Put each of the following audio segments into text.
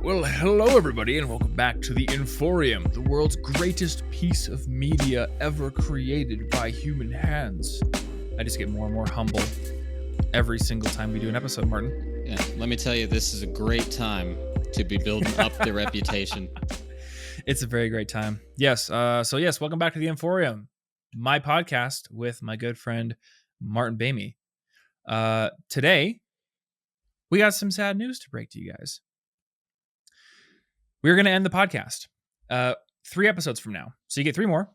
Well, hello everybody, and welcome back to the Inforium, the world's greatest piece of media ever created by human hands. I just get more and more humble every single time we do an episode, Martin. Yeah, let me tell you, this is a great time to be building up the reputation. It's a very great time. Yes, welcome back to the Inforium, my podcast with my good friend Martin Bamey. Today, we got some sad news to break to you guys. We're going to end the podcast 3 episodes from now. So you get 3 more,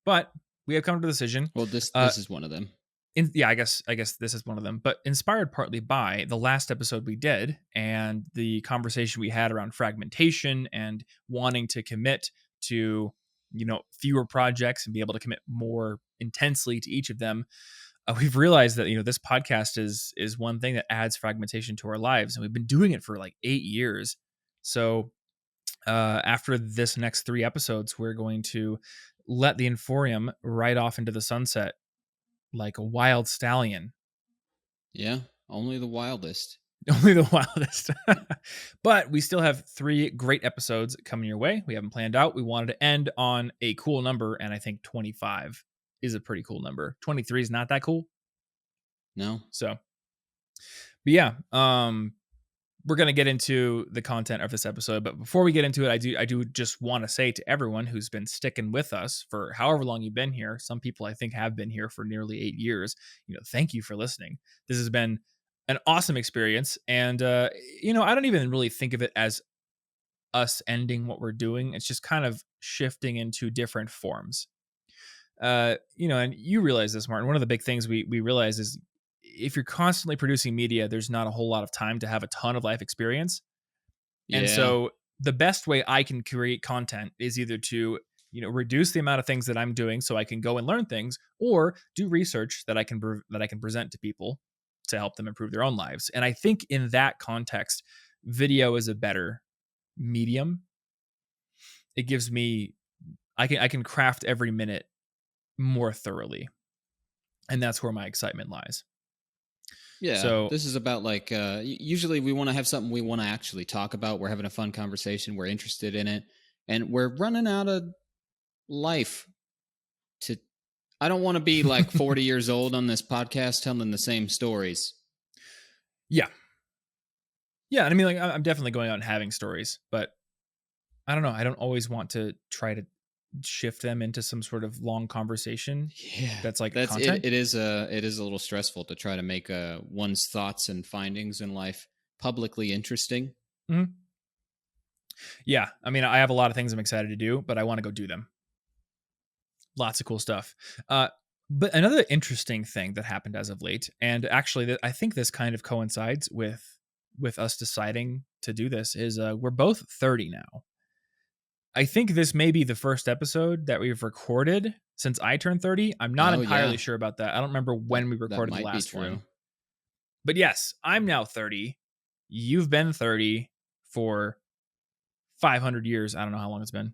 but we have come to the decision. Well, this is one of them. I guess this is one of them, but inspired partly by the last episode we did and the conversation we had around fragmentation and wanting to commit to, fewer projects and be able to commit more intensely to each of them. We've realized that, this podcast is one thing that adds fragmentation to our lives. And we've been doing it for like 8 years. So after this next 3 episodes, we're going to let the Inforium ride off into the sunset like a wild stallion. Yeah, only the wildest. Only the wildest. But we still have 3 great episodes coming your way. We haven't planned out. We wanted to end on a cool number, and I think 25 is a pretty cool number. 23 is not that cool. No. So, but yeah, we're going to get into the content of this episode, but before we get into it, I do just want to say to everyone who's been sticking with us for however long you've been here. Some people I think have been here for nearly 8 years. Thank you for listening. This has been an awesome experience. And, I don't even really think of it as us ending what we're doing. It's just kind of shifting into different forms. And you realize this, Martin, one of the big things we realize is if you're constantly producing media, there's not a whole lot of time to have a ton of life experience. Yeah. And so the best way I can create content is either to, reduce the amount of things that I'm doing so I can go and learn things, or do research that I can present to people to help them improve their own lives. And I think in that context, video is a better medium. It gives me, I can craft every minute more thoroughly. And that's where my excitement lies. Yeah, so this is about like, usually we want to have something we want to actually talk about. We're having a fun conversation. We're interested in it. And we're running out of life I don't want to be like 40 years old on this podcast telling the same stories. Yeah. Yeah, and I mean, like, I'm definitely going out and having stories, but I don't know. I don't always want to try to shift them into some sort of long conversation. Yeah, that's content. It is a little stressful to try to make one's thoughts and findings in life publicly interesting. Mm-hmm. Yeah, I mean, I have a lot of things I'm excited to do, but I want to go do them. Lots of cool stuff. But another interesting thing that happened as of late, and actually I think this kind of coincides with us deciding to do this, is we're both 30 now. I think this may be the first episode that we've recorded since I turned 30. I'm not entirely sure about that. I don't remember when we recorded the last one. But yes, I'm now 30. You've been 30 for 500 years. I don't know how long it's been.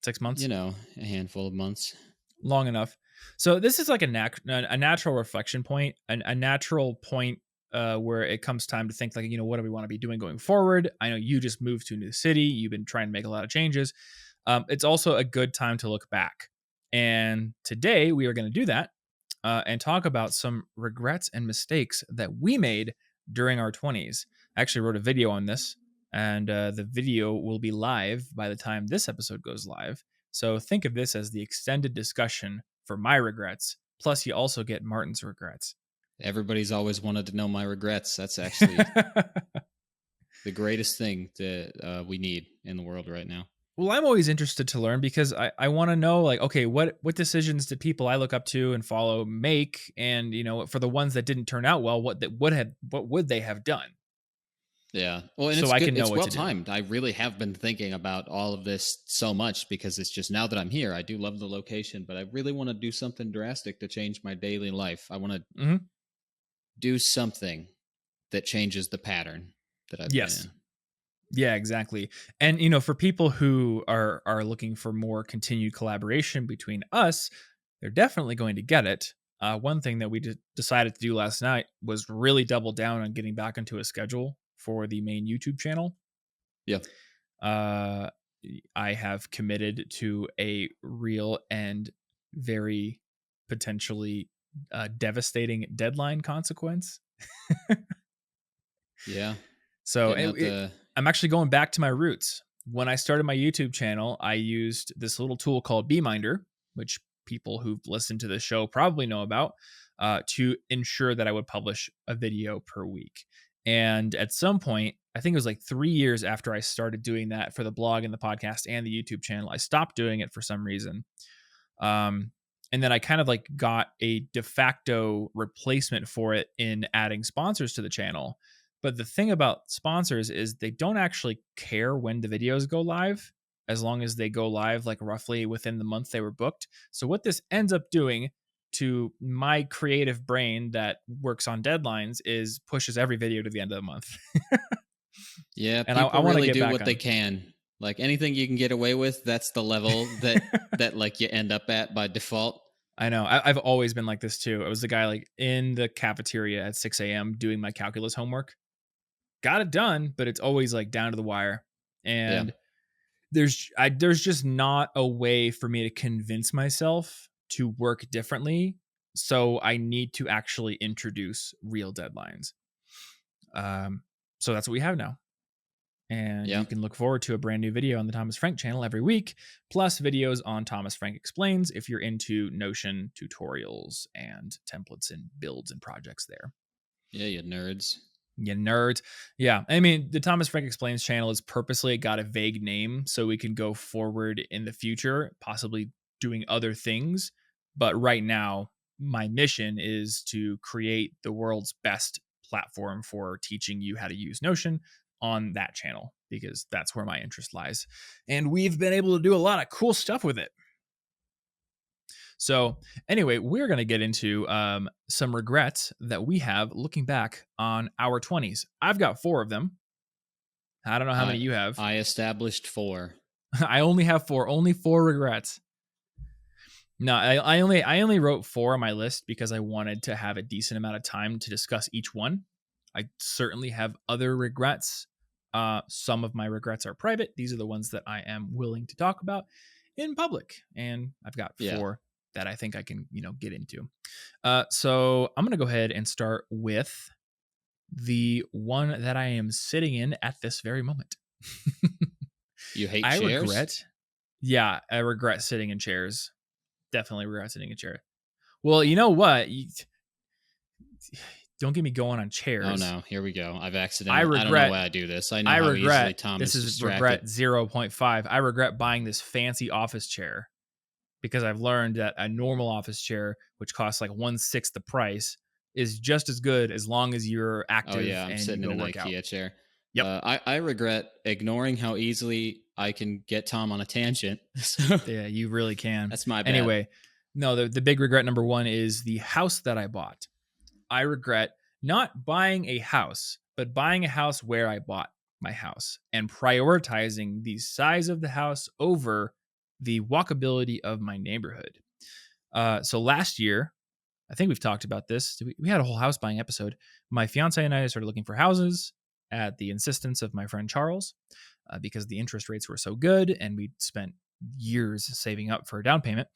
6 months? A handful of months. Long enough. So this is like a natural reflection point, a natural point where it comes time to think like, what do we want to be doing going forward? I know you just moved to a new city. You've been trying to make a lot of changes. It's also a good time to look back. And today we are going to do that and talk about some regrets and mistakes that we made during our 20s. I actually wrote a video on this, and the video will be live by the time this episode goes live. So think of this as the extended discussion for my regrets. Plus, you also get Martin's regrets. Everybody's always wanted to know my regrets. That's actually the greatest thing that we need in the world right now. Well, I'm always interested to learn because I want to know, like, okay, what decisions did people I look up to and follow make? And, for the ones that didn't turn out well, what would they have done? Yeah. Well, and so it's well timed. I really have been thinking about all of this so much because it's just now that I'm here, I do love the location, but I really want to do something drastic to change my daily life. I want to do something that changes the pattern that I've been in. Yeah, exactly. And, for people who are looking for more continued collaboration between us, they're definitely going to get it. One thing that we decided to do last night was really double down on getting back into a schedule for the main YouTube channel. Yeah. Uh, I have committed to a real and very potentially devastating deadline consequence. Yeah. So Getting out the I'm actually going back to my roots. When I started my YouTube channel, I used this little tool called BeMinder, which people who've listened to the show probably know about, to ensure that I would publish a video per week. And at some point, I think it was like 3 years after I started doing that for the blog and the podcast and the YouTube channel, I stopped doing it for some reason. Um, and then I kind of like got a de facto replacement for it in adding sponsors to the channel. But the thing about sponsors is they don't actually care when the videos go live, as long as they go live like roughly within the month they were booked. So what this ends up doing to my creative brain that works on deadlines is pushes every video to the end of the month. Yeah, And I people want to really get do back what they on. can. Like anything you can get away with, that's the level that like you end up at by default. I know. I've always been like this too. I was the guy like in the cafeteria at 6 a.m. doing my calculus homework. Got it done, but it's always like down to the wire. Yeah. And there's just not a way for me to convince myself to work differently. So I need to actually introduce real deadlines. Um, so that's what we have now. And Yeah. you can look forward to a brand new video on the Thomas Frank channel every week, plus videos on Thomas Frank Explains if you're into Notion tutorials and templates and builds and projects there. Yeah, you nerds. You nerds. Yeah. I mean, the Thomas Frank Explains channel is purposely got a vague name so we can go forward in the future, possibly doing other things. But right now, my mission is to create the world's best platform for teaching you how to use Notion on that channel because that's where my interest lies. And we've been able to do a lot of cool stuff with it. So, anyway, we're going to get into some regrets that we have looking back on our 20s. I've got 4 of them. I don't know how many you have. I established 4. I only have 4, only 4 regrets. No, I only wrote 4 on my list because I wanted to have a decent amount of time to discuss each one. I certainly have other regrets. Some of my regrets are private. These are the ones that I am willing to talk about in public, and I've got 4 that I think I can, get into. So I'm gonna go ahead and start with the one that I am sitting in at this very moment. You hate I chairs? I regret sitting in chairs. Definitely regret sitting in chair. Well, you know what? Don't get me going on chairs. Oh no, here we go. I don't know why I do this. I know how easily Tom is distracted. Regret 0.5. I regret buying this fancy office chair because I've learned that a normal office chair, which costs like 1/6 the price, is just as good as long as you're active. Oh yeah, I'm and sitting you in go an work IKEA out. chair. Yep. I regret ignoring how easily I can get Tom on a tangent. So yeah, you really can. That's my bad. Anyway, no, the big regret number 1 is the house that I bought. I regret not buying a house, but buying a house where I bought my house and prioritizing the size of the house over the walkability of my neighborhood. So last year, I think we've talked about this. We had a whole house buying episode. My fiance and I started looking for houses at the insistence of my friend Charles because the interest rates were so good and we'd spent years saving up for a down payment.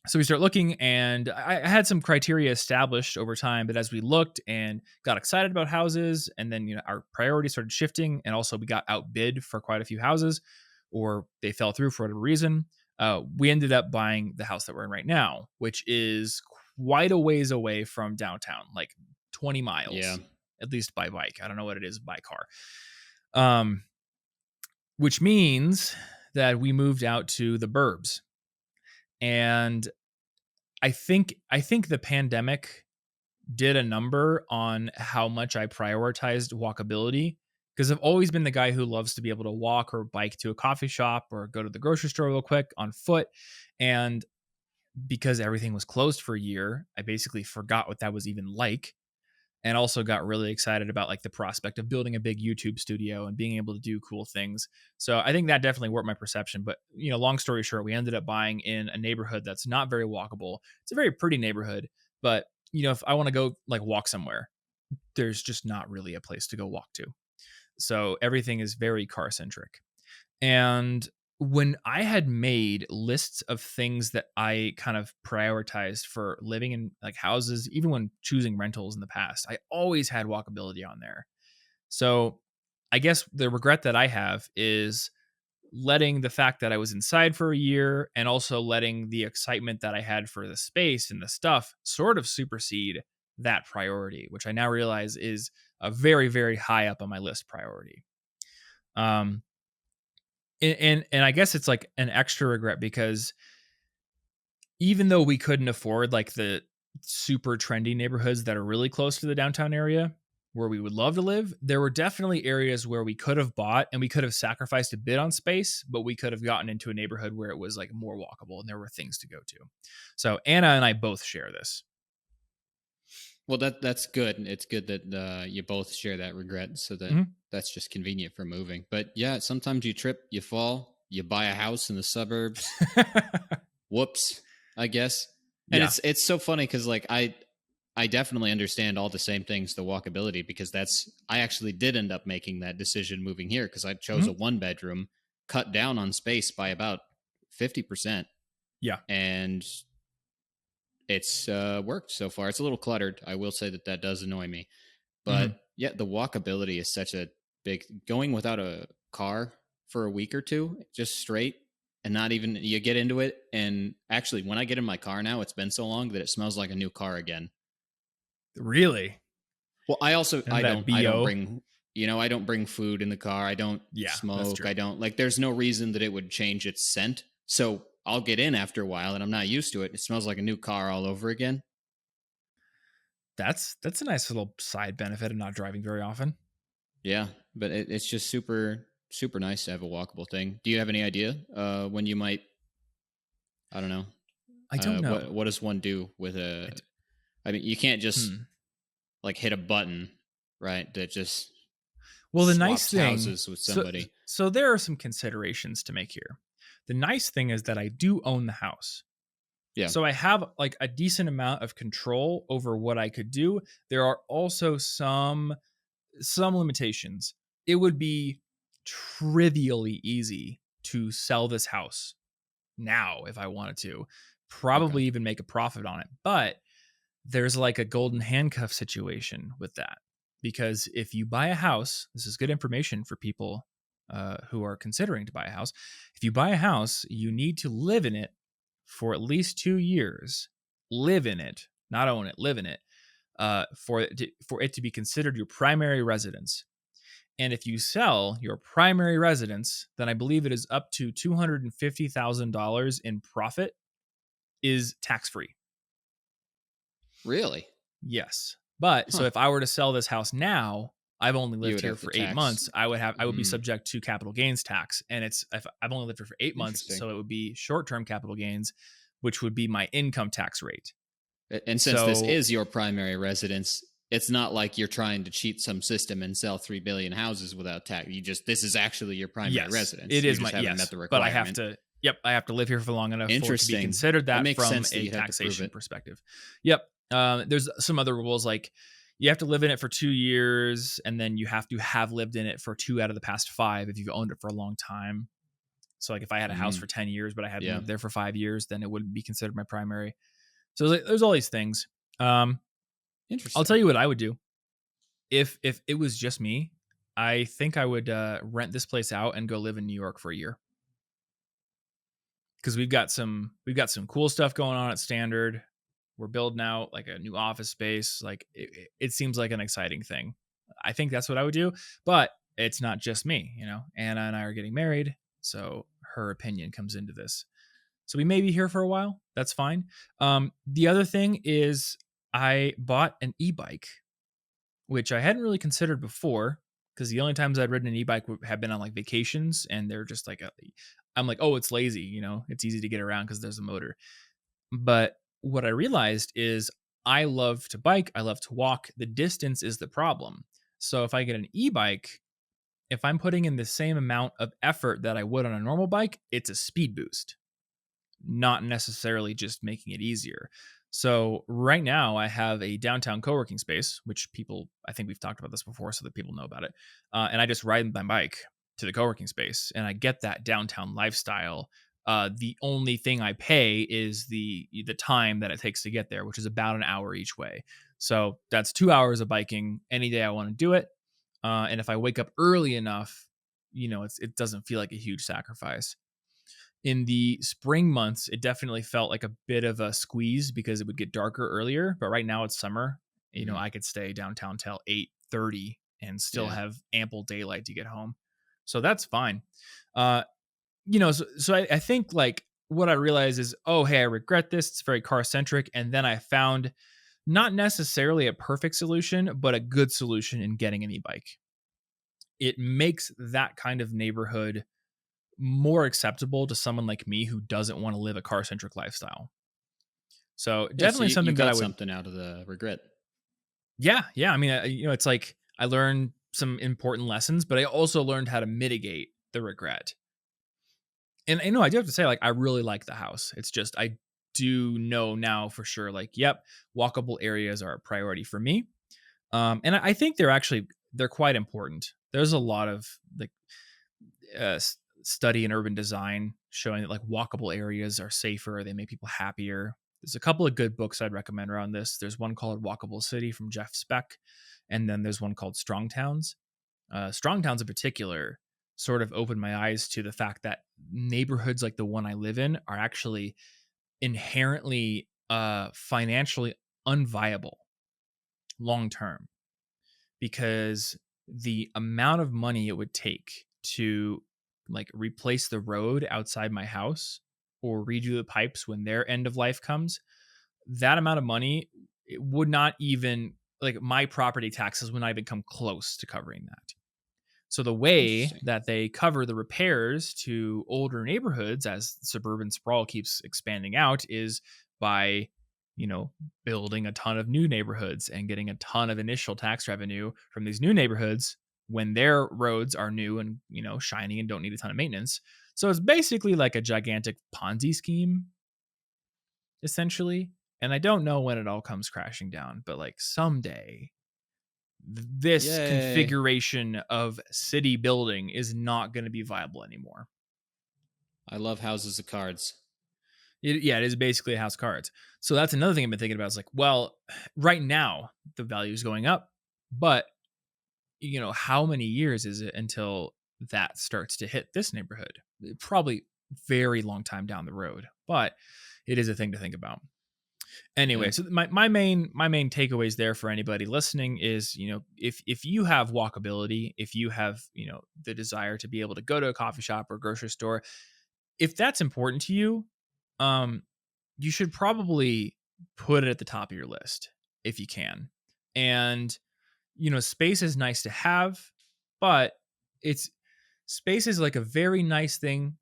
So we start looking, and I had some criteria established over time. But as we looked and got excited about houses, and then our priorities started shifting, and also we got outbid for quite a few houses, or they fell through for whatever reason. We ended up buying the house that we're in right now, which is quite a ways away from downtown, like 20 miles, at least by bike. I don't know what it is by car. Which means that we moved out to the burbs. And I think the pandemic did a number on how much I prioritized walkability, because I've always been the guy who loves to be able to walk or bike to a coffee shop or go to the grocery store real quick on foot. And because everything was closed for a year, I basically forgot what that was even like. And also got really excited about like the prospect of building a big YouTube studio and being able to do cool things. So I think that definitely warped my perception. But long story short, we ended up buying in a neighborhood that's not very walkable. It's a very pretty neighborhood, but if I want to go like walk somewhere, there's just not really a place to go walk to. So everything is very car centric. And when I had made lists of things that I kind of prioritized for living in like houses, even when choosing rentals in the past, I always had walkability on there. So I guess the regret that I have is letting the fact that I was inside for a year and also letting the excitement that I had for the space and the stuff sort of supersede that priority, which I now realize is a very, very high up on my list priority. Um, and I guess it's like an extra regret because even though we couldn't afford like the super trendy neighborhoods that are really close to the downtown area where we would love to live, there were definitely areas where we could have bought and we could have sacrificed a bit on space, but we could have gotten into a neighborhood where it was like more walkable and there were things to go to. So Anna and I both share this. Well, that's good. It's good that you both share that regret, so that that's just convenient for moving. But yeah, sometimes you trip, you fall, you buy a house in the suburbs. Whoops, I guess. And Yeah. it's so funny because like I definitely understand all the same things, the walkability, because I actually did end up making that decision moving here because I chose a 1-bedroom, cut down on space by about 50%. Yeah. And it's worked so far. It's a little cluttered. I will say that does annoy me. But yeah, the walkability is such a big, going without a car for a week or two, just straight, and not even, you get into it. And actually, when I get in my car now, it's been so long that it smells like a new car again. Really? Well, And that I don't BO. bring, I don't bring food in the car. I don't Yeah, that's smoke. true. I don't, like, there's no reason that it would change its scent. So I'll get in after a while and I'm not used to it. It smells like a new car all over again. That's a nice little side benefit of not driving very often. Yeah, but it's just super, super nice to have a walkable thing. Do you have any idea when you might, I don't know, I don't know. what does one do with I mean, you can't just like hit a button, right? That just Well, the nice swaps thing, houses with somebody. so there are some considerations to make here. The nice thing is that I do own the house. Yeah. So I have like a decent amount of control over what I could do. There are also some limitations. It would be trivially easy to sell this house now if I wanted to. Okay. Probably even make a profit on it. But there's like a golden handcuff situation with that. Because if you buy a house, this is good information for people who are considering to buy a house. If you buy a house, you need to live in it for at least 2 years. Live in it, not own it, live in it, for it to be considered your primary residence. And if you sell your primary residence, then I believe it is up to $250,000 in profit is tax free. Really? Yes. But so Huh. if I were to sell this house now, I've only You lived would here have the for 8 tax. months. I would be subject to capital gains tax. And it's if I've only lived here for 8 months, Interesting. so it would be short-term capital gains, which would be my income tax rate. And since this So is your primary residence, it's not like you're trying to cheat some system and sell 3 billion houses without tax. This is actually your primary yes, residence. it You is just my haven't met yes, the but I have requirement. to I have to live here for long enough for it to be Interesting. considered That that makes from sense that a you'd have to prove taxation it. perspective. Yep. There's some other rules like you have to live in it for 2 years, and then you have to have lived in it for 2 out of the past 5 if you've owned it for a long time. So, like, if I had a house for 10 years, but I hadn't Yeah. lived there for 5 years, then it wouldn't be considered my primary. So, there's all these things. I'll Interesting. tell you what I would do. If it was just me, I think I would rent this place out and go live in New York for a year. Because we've got some cool stuff going on at Standard. We're building out like a new office space. Like it seems like an exciting thing. I think that's what I would do, but it's not just me. Anna and I are getting married, so her opinion comes into this. So we may be here for a while. That's fine. The other thing is I bought an e-bike, which I hadn't really considered before because the only times I'd ridden an e-bike have been on like vacations, and they're just like I'm like, oh, it's lazy. It's easy to get around because there's a motor. But what I realized is I love to bike. I love to walk. The distance is the problem. So if I get an e-bike, if I'm putting in the same amount of effort that I would on a normal bike, it's a speed boost, not necessarily just making it easier. So right now I have a downtown co-working space, which people, I think we've talked about this before so that people know about it. And I just ride my bike to the co-working space and I get that downtown lifestyle. The only thing I pay is the time that it takes to get there, which is about an hour each way. So that's 2 hours of biking any day I want to do it. And if I wake up early enough, it doesn't feel like a huge sacrifice. In the spring months, it definitely felt like a bit of a squeeze because it would get darker earlier. But right now it's summer. Mm-hmm. I could stay downtown till 8:30 and still Yeah. have ample daylight to get home. So that's fine. So I think like what I realized is, oh, hey, I regret this. It's very car centric. And then I found not necessarily a perfect solution, but a good solution in getting an e-bike. It makes that kind of neighborhood more acceptable to someone like me who doesn't want to live a car centric lifestyle. So Yeah. So definitely you something that I got would, something out of the regret. yeah. I mean, it's like I learned some important lessons, but I also learned how to mitigate the regret. And I do have to say, like, I really like the house. It's just I do know now for sure, like, yep, walkable areas are a priority for me. And I think they're quite important. There's a lot of like study in urban design showing that like walkable areas are safer, they make people happier. There's a couple of good books I'd recommend around this. There's one called Walkable City from Jeff Speck, and then there's one called Strong Towns. Strong Towns in particular sort of opened my eyes to the fact that neighborhoods like the one I live in are actually inherently financially unviable long term, because the amount of money it would take to like replace the road outside my house or redo the pipes when their end of life comes, that amount of money, it would not even, like, my property taxes would not even come close to covering that. So the way Interesting. that they cover the repairs to older neighborhoods as suburban sprawl keeps expanding out is by, you know, building a ton of new neighborhoods and getting a ton of initial tax revenue from these new neighborhoods when their roads are new and, shiny and don't need a ton of maintenance. So it's basically like a gigantic Ponzi scheme essentially. And I don't know when it all comes crashing down, but like someday this Yay. configuration of city building is not going to be viable anymore. I love houses of cards. It is basically a house of cards. So that's another thing I've been thinking about. Is like, well, right now the value is going up, but how many years is it until that starts to hit this neighborhood? Probably very long time down the road, but it is a thing to think about. Anyway, Yeah. so my main takeaways there for anybody listening is, if you have walkability, if you have, the desire to be able to go to a coffee shop or grocery store, if that's important to you, um you should probably put it at the top of your list if you can. And space is nice to have, but it's space is like a very nice thing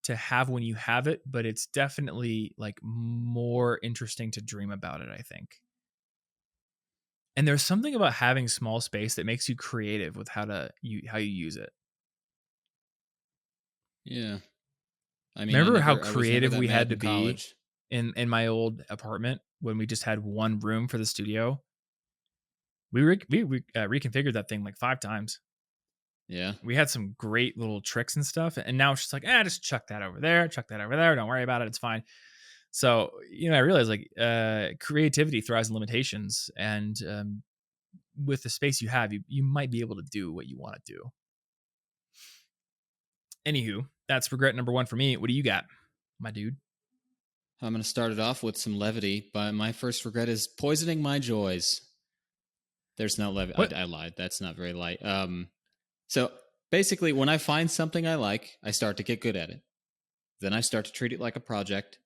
to have when you have it, but it's definitely like more interesting to dream about it, I think. And there's something about having small space that makes you creative with how you use it. Yeah. I mean, Remember how I was never creative that we mad had to in be college. in my old apartment when we just had one room for the studio? We reconfigured that thing like 5 times. Yeah. We had some great little tricks and stuff, and now it's just like, just chuck that over there, chuck that over there. Don't worry about it; it's fine. So I realized like creativity thrives in limitations, and with the space you have, you might be able to do what you want to do. Anywho, that's regret number one for me. What do you got, my dude? I'm going to start it off with some levity, but my first regret is poisoning my joys. There's no levity. What? I lied. That's not very light. So basically, when I find something I like, I start to get good at it. Then I start to treat it like a project.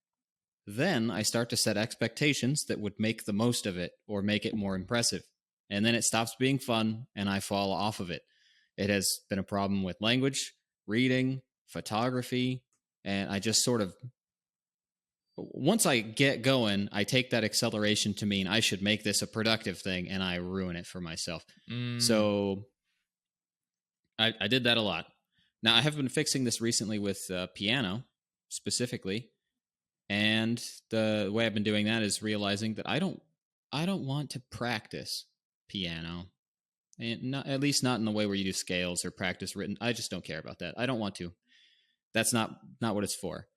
Then I start to set expectations that would make the most of it or make it more impressive. And then it stops being fun and I fall off of it. It has been a problem with language, reading, photography, and I just sort of, once I get going, I take that acceleration to mean I should make this a productive thing and I ruin it for myself. Mm, So I did that a lot. Now I have been fixing this recently with piano specifically. And the way I've been doing that is realizing that I don't want to practice piano. And not, at least not in the way where you do scales or practice written. I just don't care about that. I don't want to. That's not what it's for.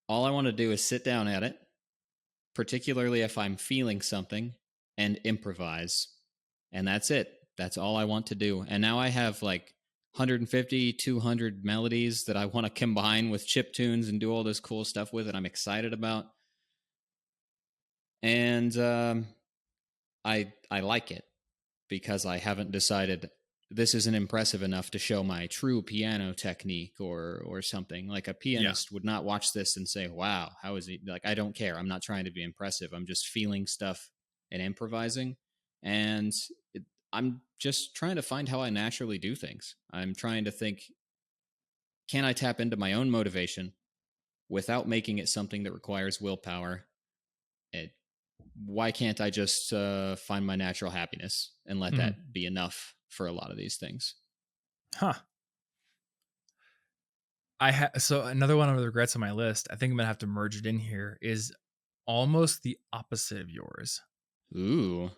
All I want to do is sit down at it, particularly if I'm feeling something, and improvise. And that's it. That's all I want to do. And now I have like 150, 200 melodies that I want to combine with chip tunes and do all this cool stuff with that I'm excited about. And I like it because I haven't decided this isn't impressive enough to show my true piano technique or something. Like a Yeah. pianist would not watch this and say, "Wow, how is he?" Like I don't care. I'm not trying to be impressive. I'm just feeling stuff and improvising, and I'm just trying to find how I naturally do things. I'm trying to think, can I tap into my own motivation without making it something that requires willpower? It, why can't I just find my natural happiness and let Mm-hmm. that be enough for a lot of these things? Huh. So another one of the regrets on my list, I think I'm gonna have to merge it in here, is almost the opposite of yours. Ooh.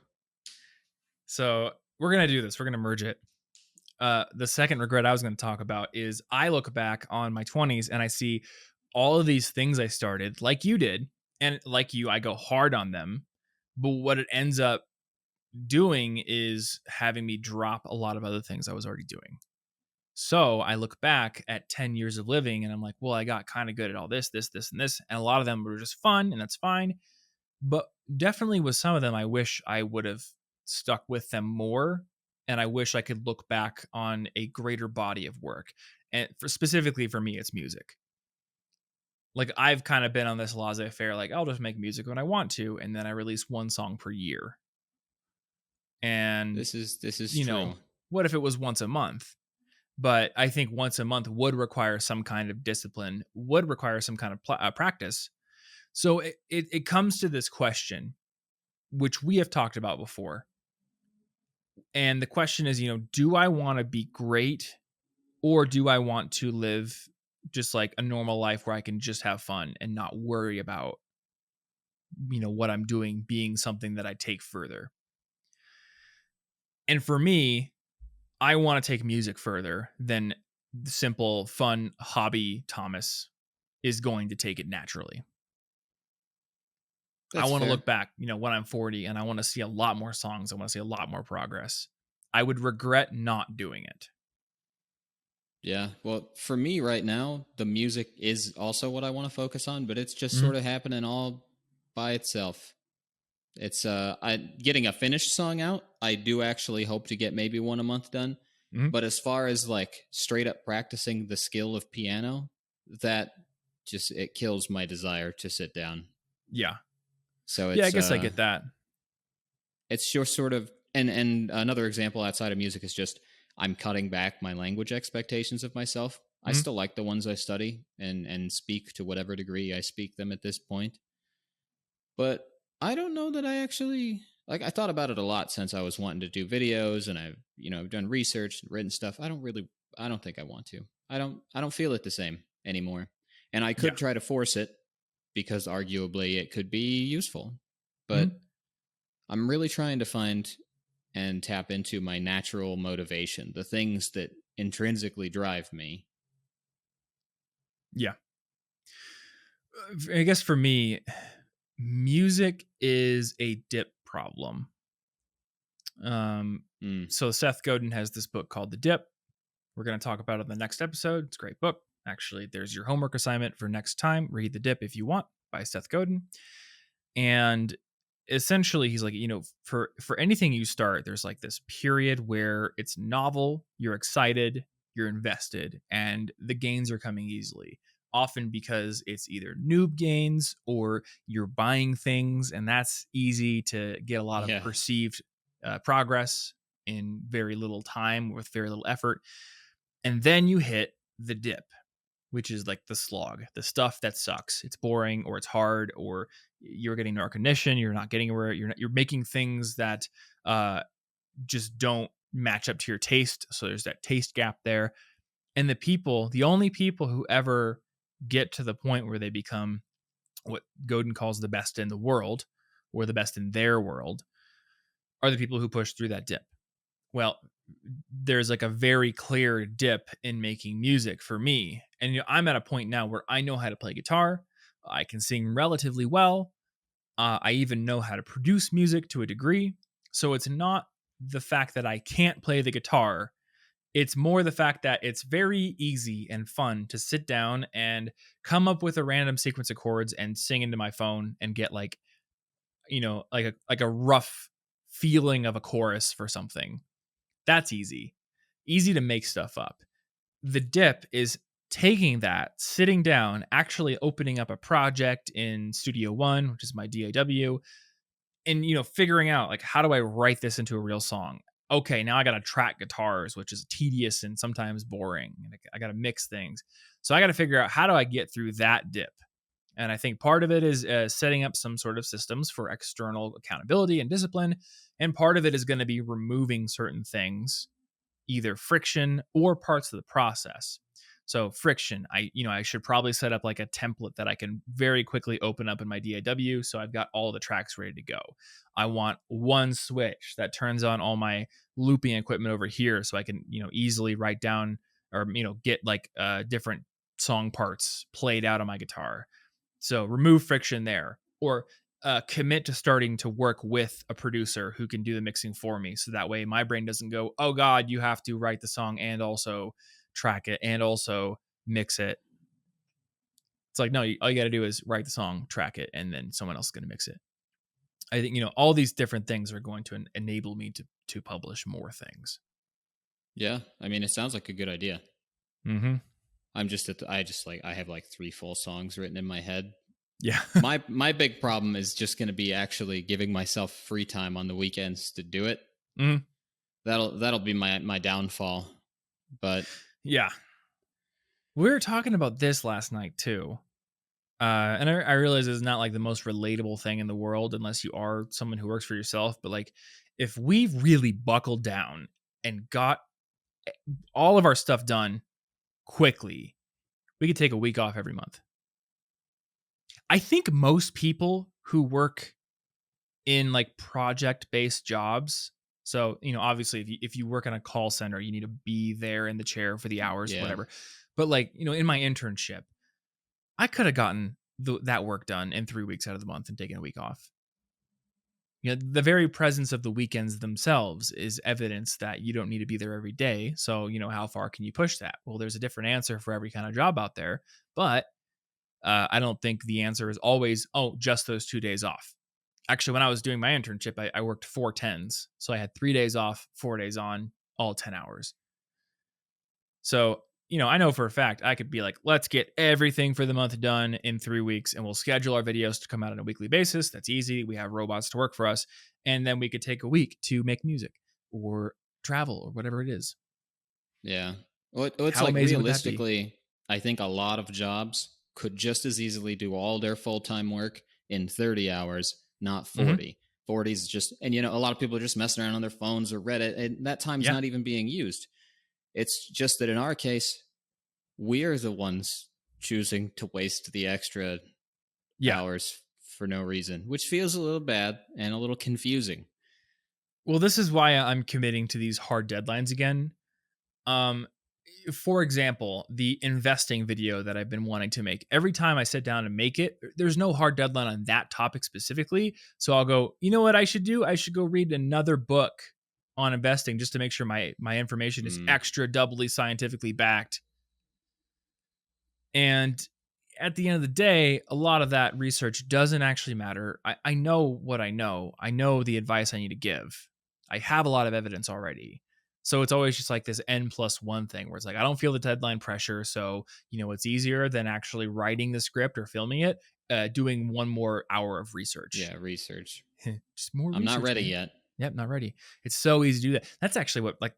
So we're gonna do this. We're gonna merge it. The second regret I was gonna talk about is I look back on my 20s and I see all of these things I started, like you did, and like you, I go hard on them. But what it ends up doing is having me drop a lot of other things I was already doing. So I look back at 10 years of living and I'm like, well, I got kind of good at all this, this, this, and this. And a lot of them were just fun and that's fine. But definitely with some of them, I wish I would have stuck with them more. And I wish I could look back on a greater body of work. And specifically for me, it's music. Like I've kind of been on this laissez faire, like I'll just make music when I want to. And then I release one song per year. And, This is you true. know, what if it was once a month? But I think once a month would require some kind of discipline, would require some kind of practice. So it comes to this question, which we have talked about before. And the question is, do I want to be great or do I want to live just like a normal life where I can just have fun and not worry about, what I'm doing being something that I take further? And for me, I want to take music further than the simple fun hobby Thomas is going to take it naturally. I That's want to fair. look back, when I'm 40 and I want to see a lot more songs. I want to see a lot more progress. I would regret not doing it. Yeah. Well, for me right now, the music is also what I want to focus on, but it's just Mhm, sort of happening all by itself. It's I getting a finished song out. I do actually hope to get maybe one a month done. mhm. But as far as like straight up practicing the skill of piano, that just it kills my desire to sit down. Yeah. So Yeah, I guess I get that. it's just sort of and another example outside of music is just I'm cutting back my language expectations of myself. I Mhm. still like the ones I study and speak to whatever degree I speak them at this point. But I don't know that I actually like I thought about it a lot since I was wanting to do videos and I've, done research and written stuff. I don't think I want to. I don't feel it the same anymore. And I Yeah. could try to force it because arguably it could be useful. But Mhm. I'm really trying to find and tap into my natural motivation, the things that intrinsically drive me. Yeah. I guess for me, music is a dip problem. Um, Mm. so Seth Godin has this book called The Dip. We're going to talk about it in the next episode. It's a great book. Actually, there's your homework assignment for next time. Read The Dip if you want by Seth Godin. And essentially he's like, for anything you start, there's like this period where it's novel, you're excited, you're invested, and the gains are coming easily, often because it's either noob gains or you're buying things, and that's easy to get a lot of Yeah. perceived progress in very little time with very little effort. And then you hit the dip, which is like the slog, the stuff that sucks. It's boring or it's hard or you're getting no recognition. You're not getting where you're making things that uh, just don't match up to your taste. So there's that taste gap there. And the only people who ever get to the point where they become what Godin calls the best in the world, or the best in their world, are the people who push through that dip. Well, there's like a very clear dip in making music for me. And I'm at a point now where I know how to play guitar. I can sing relatively well. I even know how to produce music to a degree. So it's not the fact that I can't play the guitar. It's more the fact that it's very easy and fun to sit down and come up with a random sequence of chords and sing into my phone and get like, like a rough feeling of a chorus for something. That's easy. Easy to make stuff up. The dip is taking that, sitting down, actually opening up a project in Studio One, which is my DAW, and figuring out like, how do I write this into a real song? Okay, now I got to track guitars, which is tedious and sometimes boring. And I got to mix things. So I got to figure out, how do I get through that dip? And I think part of it is setting up some sort of systems for external accountability and discipline. And part of it is going to be removing certain things, either friction or parts of the process. So friction, I should probably set up like a template that I can very quickly open up in my DAW, so I've got all the tracks ready to go. I want one switch that turns on all my looping equipment over here, so I can easily write down, or get like different song parts played out on my guitar. So remove friction there, or commit to starting to work with a producer who can do the mixing for me. So that way my brain doesn't go, oh God, you have to write the song and also track it and also mix it. It's like, no, all you got to do is write the song, track it, and then someone else is going to mix it. I think, all these different things are going to enable me to publish more things. Yeah. I mean, it sounds like a good idea. Mm-hmm. I have like 3 full songs written in my head. Yeah. my big problem is just going to be actually giving myself free time on the weekends to do it. Mm-hmm. That'll be my downfall. But yeah, we were talking about this last night too. And I realize it's not like the most relatable thing in the world unless you are someone who works for yourself. But like, if we really buckled down and got all of our stuff done quickly, we could take a week off every month. I think most people who work in like project-based jobs, so obviously if you work in a call center, you need to be there in the chair for the hours, whatever. But like, in my internship, I could have gotten that work done in 3 weeks out of the month and taken a week off. The very presence of the weekends themselves is evidence that you don't need to be there every day. So, how far can you push that? Well, there's a different answer for every kind of job out there, but I don't think the answer is always, just those 2 days off. Actually, when I was doing my internship, I worked 4 10s. So I had 3 days off, 4 days on, all 10 hours. So, I know for a fact I could be like, let's get everything for the month done in 3 weeks, and we'll schedule our videos to come out on a weekly basis. That's easy. We have robots to work for us. And then we could take a week to make music or travel or whatever it is. Yeah. Well, it's like, realistically, I think a lot of jobs could just as easily do all their full-time work in 30 hours, not 40. Mm-hmm. 40 is just, and a lot of people are just messing around on their phones or Reddit, and that time's not even being used. It's just that in our case, we're the ones choosing to waste the extra hours for no reason, which feels a little bad and a little confusing. Well, this is why I'm committing to these hard deadlines again. For example, the investing video that I've been wanting to make, every time I sit down and make it, there's no hard deadline on that topic specifically. So I'll go, you know what I should do? I should go read another book on investing just to make sure my information is extra doubly scientifically backed. And at the end of the day, a lot of that research doesn't actually matter. I know what I know. I know the advice I need to give. I have a lot of evidence already. So it's always just like this N+1 thing where it's like, I don't feel the deadline pressure. So, it's easier than actually writing the script or filming it, doing one more hour of research. Yeah, research. Just more research. I'm not ready yet. Yep, not ready. It's so easy to do that. That's actually what like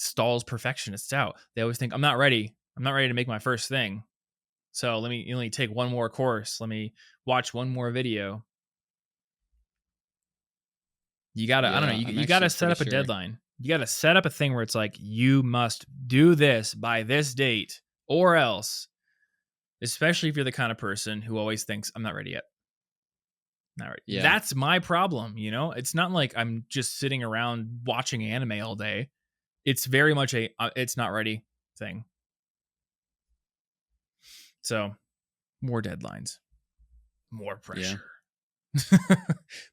stalls perfectionists out. They always think, I'm not ready. I'm not ready to make my first thing. So let me only take one more course. Let me watch one more video. You gotta, I don't know. You gotta set up a deadline. You gotta set up a thing where it's like, you must do this by this date or else. especially if you're the kind of person who always thinks, I'm not ready yet. Not ready. Yeah. That's my problem. It's not like I'm just sitting around watching anime all day. It's very much a it's not ready thing. So more deadlines, more Yeah. pressure,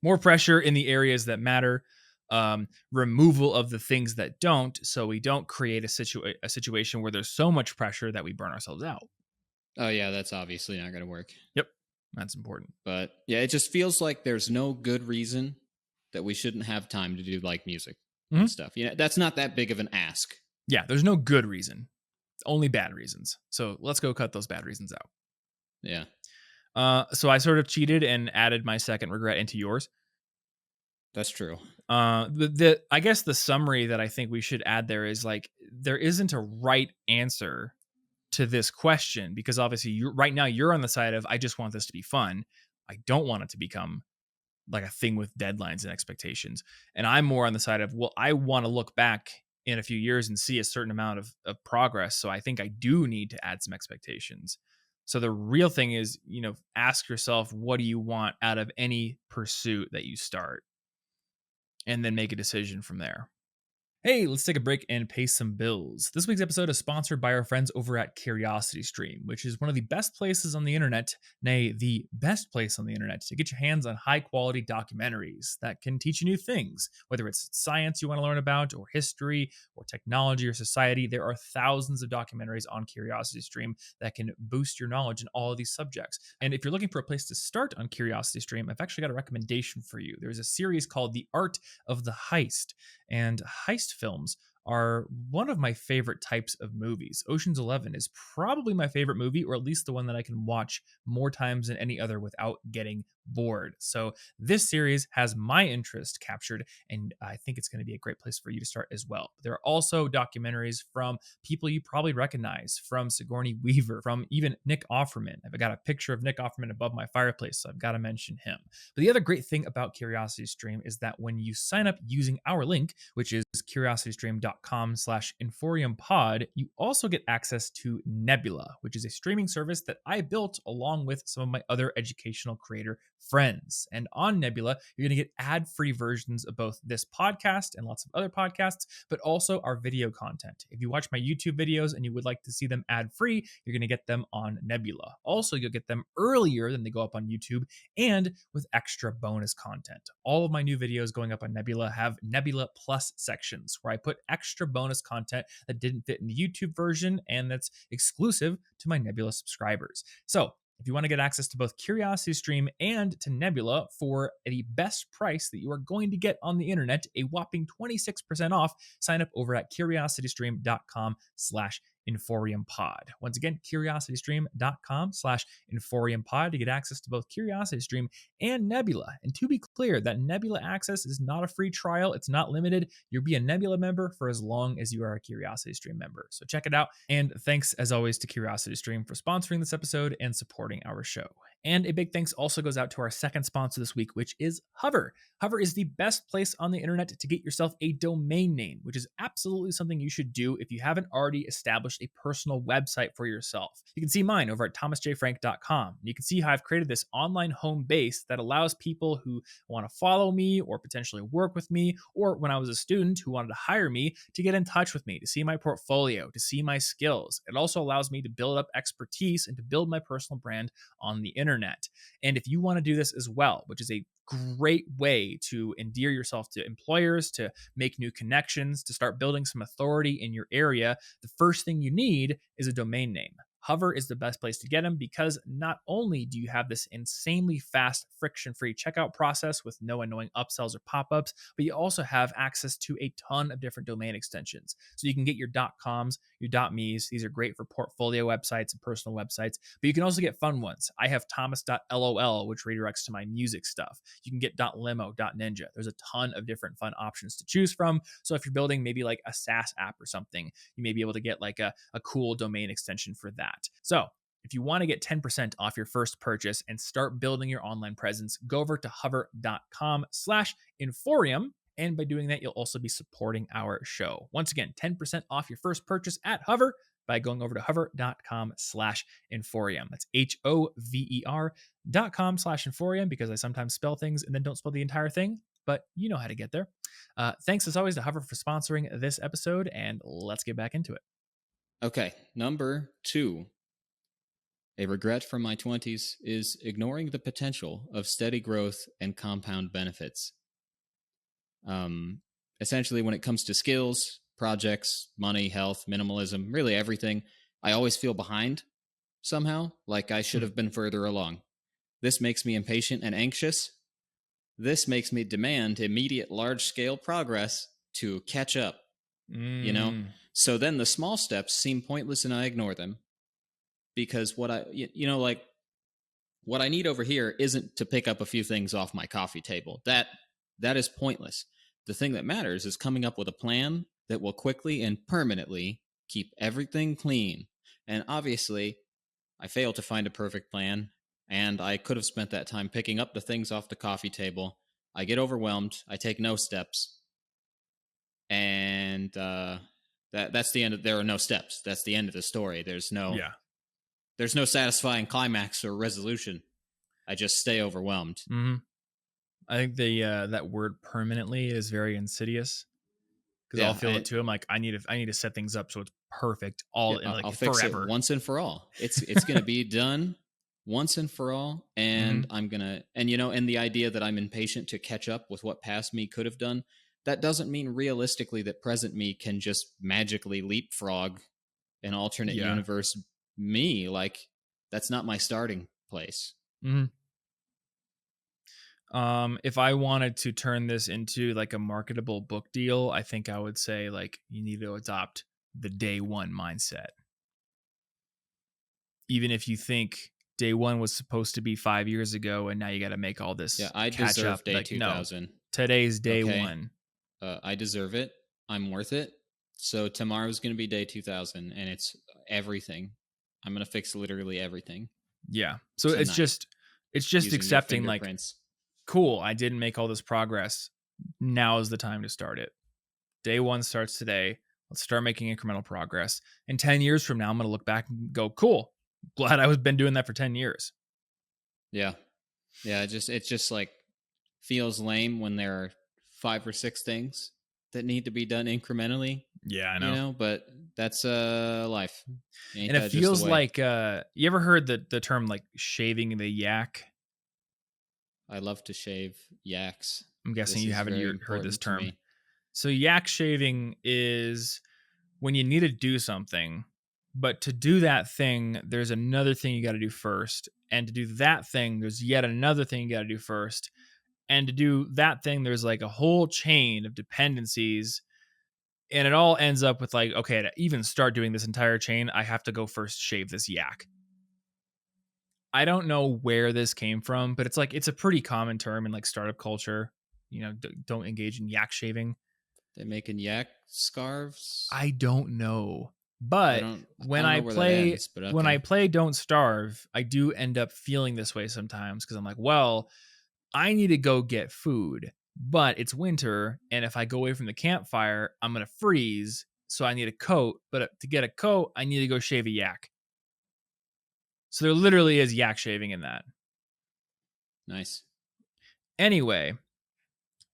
more pressure in the areas that matter. Removal of the things that don't, so we don't create a situation where there's so much pressure that we burn ourselves out. Oh yeah, that's obviously not going to work. Yep, that's important. But yeah, it just feels like there's no good reason that we shouldn't have time to do like music Mm-hmm. and stuff. That's not that big of an ask. Yeah, there's no good reason, only bad reasons. So let's go cut those bad reasons out. Yeah. So I sort of cheated and added my second regret into yours. That's true. I guess the summary that I think we should add there is like there isn't a right answer to this question, because obviously right now you're on the side of I just want this to be fun. I don't want it to become like a thing with deadlines and expectations. And I'm more on the side of, well, I want to look back in a few years and see a certain amount of progress. So I think I do need to add some expectations. So the real thing is, ask yourself, what do you want out of any pursuit that you start? And then make a decision from there. Hey, let's take a break and pay some bills. This week's episode is sponsored by our friends over at CuriosityStream, which is one of the best places on the internet, nay, the best place on the internet to get your hands on high quality documentaries that can teach you new things. Whether it's science you want to learn about, or history, or technology, or society, there are thousands of documentaries on CuriosityStream that can boost your knowledge in all of these subjects. And if you're looking for a place to start on CuriosityStream, I've actually got a recommendation for you. There's a series called The Art of the Heist, and heist films are one of my favorite types of movies. Ocean's 11 is probably my favorite movie, or at least the one that I can watch more times than any other without getting bored. So this series has my interest captured, and I think it's going to be a great place for you to start as well. There are also documentaries from people you probably recognize, from Sigourney Weaver, from even Nick Offerman. I've got a picture of Nick Offerman above my fireplace, so I've got to mention him. But the other great thing about CuriosityStream is that when you sign up using our link, which is curiositystream.com/inforiumpod, you also get access to Nebula, which is a streaming service that I built along with some of my other educational creator friends. And on Nebula, you're going to get ad-free versions of both this podcast and lots of other podcasts, but also our video content. If you watch my YouTube videos and you would like to see them ad-free, you're going to get them on Nebula. Also, you'll get them earlier than they go up on YouTube and with extra bonus content. All of my new videos going up on Nebula have Nebula Plus sections where I put extra bonus content that didn't fit in the YouTube version and that's exclusive to my Nebula subscribers. So if you want to get access to both CuriosityStream and to Nebula for the best price that you are going to get on the internet, a whopping 26% off, sign up over at curiositystream.com/InforiumPod. Once again, curiositystream.com/InforiumPod to get access to both CuriosityStream and Nebula. And to be clear, that Nebula access is not a free trial. It's not limited. You'll be a Nebula member for as long as you are a CuriosityStream member. So check it out. And thanks, as always, to CuriosityStream for sponsoring this episode and supporting our show. And a big thanks also goes out to our second sponsor this week, which is Hover. Hover is the best place on the internet to get yourself a domain name, which is absolutely something you should do if you haven't already established a personal website for yourself. You can see mine over at thomasjfrank.com. You can see how I've created this online home base that allows people who want to follow me or potentially work with me, or when I was a student who wanted to hire me, to get in touch with me, to see my portfolio, to see my skills. It also allows me to build up expertise and to build my personal brand on the internet. And if you want to do this as well, which is a great way to endear yourself to employers, to make new connections, to start building some authority in your area, the first thing you need is a domain name. Hover is the best place to get them because not only do you have this insanely fast, friction-free checkout process with no annoying upsells or pop-ups, but you also have access to a ton of different domain extensions. So you can get your .coms, your .me's. These are great for portfolio websites and personal websites, but you can also get fun ones. I have thomas.lol, which redirects to my music stuff. You can get .limo, .ninja. There's a ton of different fun options to choose from. So if you're building maybe like a SaaS app or something, you may be able to get like a cool domain extension for that. So if you want to get 10% off your first purchase and start building your online presence, go over to hover.com/Inforium. And by doing that, you'll also be supporting our show. Once again, 10% off your first purchase at Hover by going over to hover.com/Inforium. That's HOVER.com/Inforium, because I sometimes spell things and then don't spell the entire thing, but you know how to get there. Thanks as always to Hover for sponsoring this episode, and let's get back into it. Okay, number 2. A regret from my 20s is ignoring the potential of steady growth and compound benefits. Essentially, when it comes to skills, projects, money, health, minimalism, really everything, I always feel behind somehow, like I should have been further along. This makes me impatient and anxious. This makes me demand immediate large-scale progress to catch up, you know? So then the small steps seem pointless and I ignore them. Because what I need over here isn't to pick up a few things off my coffee table. That is pointless. The thing that matters is coming up with a plan that will quickly and permanently keep everything clean. And obviously, I fail to find a perfect plan, and I could have spent that time picking up the things off the coffee table. I get overwhelmed. I take no steps. And that's the end of, there are no steps. That's the end of the story. There's no satisfying climax or resolution. I just stay overwhelmed. Mm-hmm. I think that word permanently is very insidious, because I'll feel it too. I'm like, I need to set things up so it's perfect I'll fix forever. It once and for all. It's going to be done once and for all. And I'm going to, and the idea that I'm impatient to catch up with what past me could have done, that doesn't mean realistically that present me can just magically leapfrog an alternate universe me. Like, that's not my starting place. If I wanted to turn this into like a marketable book deal, I think I would say, like, you need to adopt the day one mindset. Even if you think day one was supposed to be 5 years ago and now you got to make all this I catch deserve up. Day like, 2000. No, today's day one. I deserve it. I'm worth it. So tomorrow's going to be day 2000, and it's everything. I'm going to fix literally everything. Yeah. So tonight, it's just accepting, like, cool, I didn't make all this progress. Now is the time to start it. Day one starts today. Let's start making incremental progress. And 10 years from now, I'm going to look back and go, cool, glad I was been doing that for 10 years. Yeah. Yeah. It just like feels lame when there are 5 or 6 things that need to be done incrementally. Yeah, I know. But that's life. And it feels like, you ever heard the term like shaving the yak? I love to shave yaks. I'm guessing you haven't heard this term. So yak shaving is when you need to do something, but to do that thing, there's another thing you got to do first. And to do that thing, there's yet another thing you got to do first. And to do that thing, there's like a whole chain of dependencies. And it all ends up with like, okay, to even start doing this entire chain, I have to go first shave this yak. I don't know where this came from, but it's like, it's a pretty common term in like startup culture. You know, don't engage in yak shaving. They're making yak scarves. I don't know, but when I play Don't Starve, I do end up feeling this way sometimes, because I'm like, well, I need to go get food, but it's winter, and if I go away from the campfire, I'm gonna freeze. So I need a coat, but to get a coat, I need to go shave a yak. So there literally is yak shaving in that. Nice. Anyway,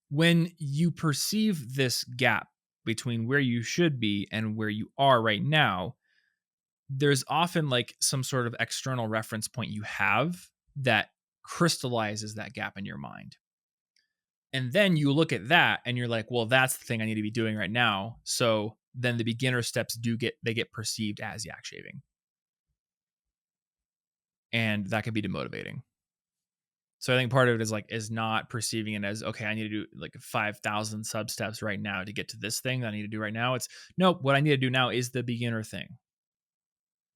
when you perceive this gap between where you should be and where you are right now, there's often like some sort of external reference point you have that crystallizes that gap in your mind. And then you look at that and you're like, well, that's the thing I need to be doing right now. So then the beginner steps get perceived as yak shaving. And that can be demotivating. So I think part of it is not perceiving it as, okay, I need to do like 5,000 sub steps right now to get to this thing that I need to do right now. It's nope. What I need to do now is the beginner thing.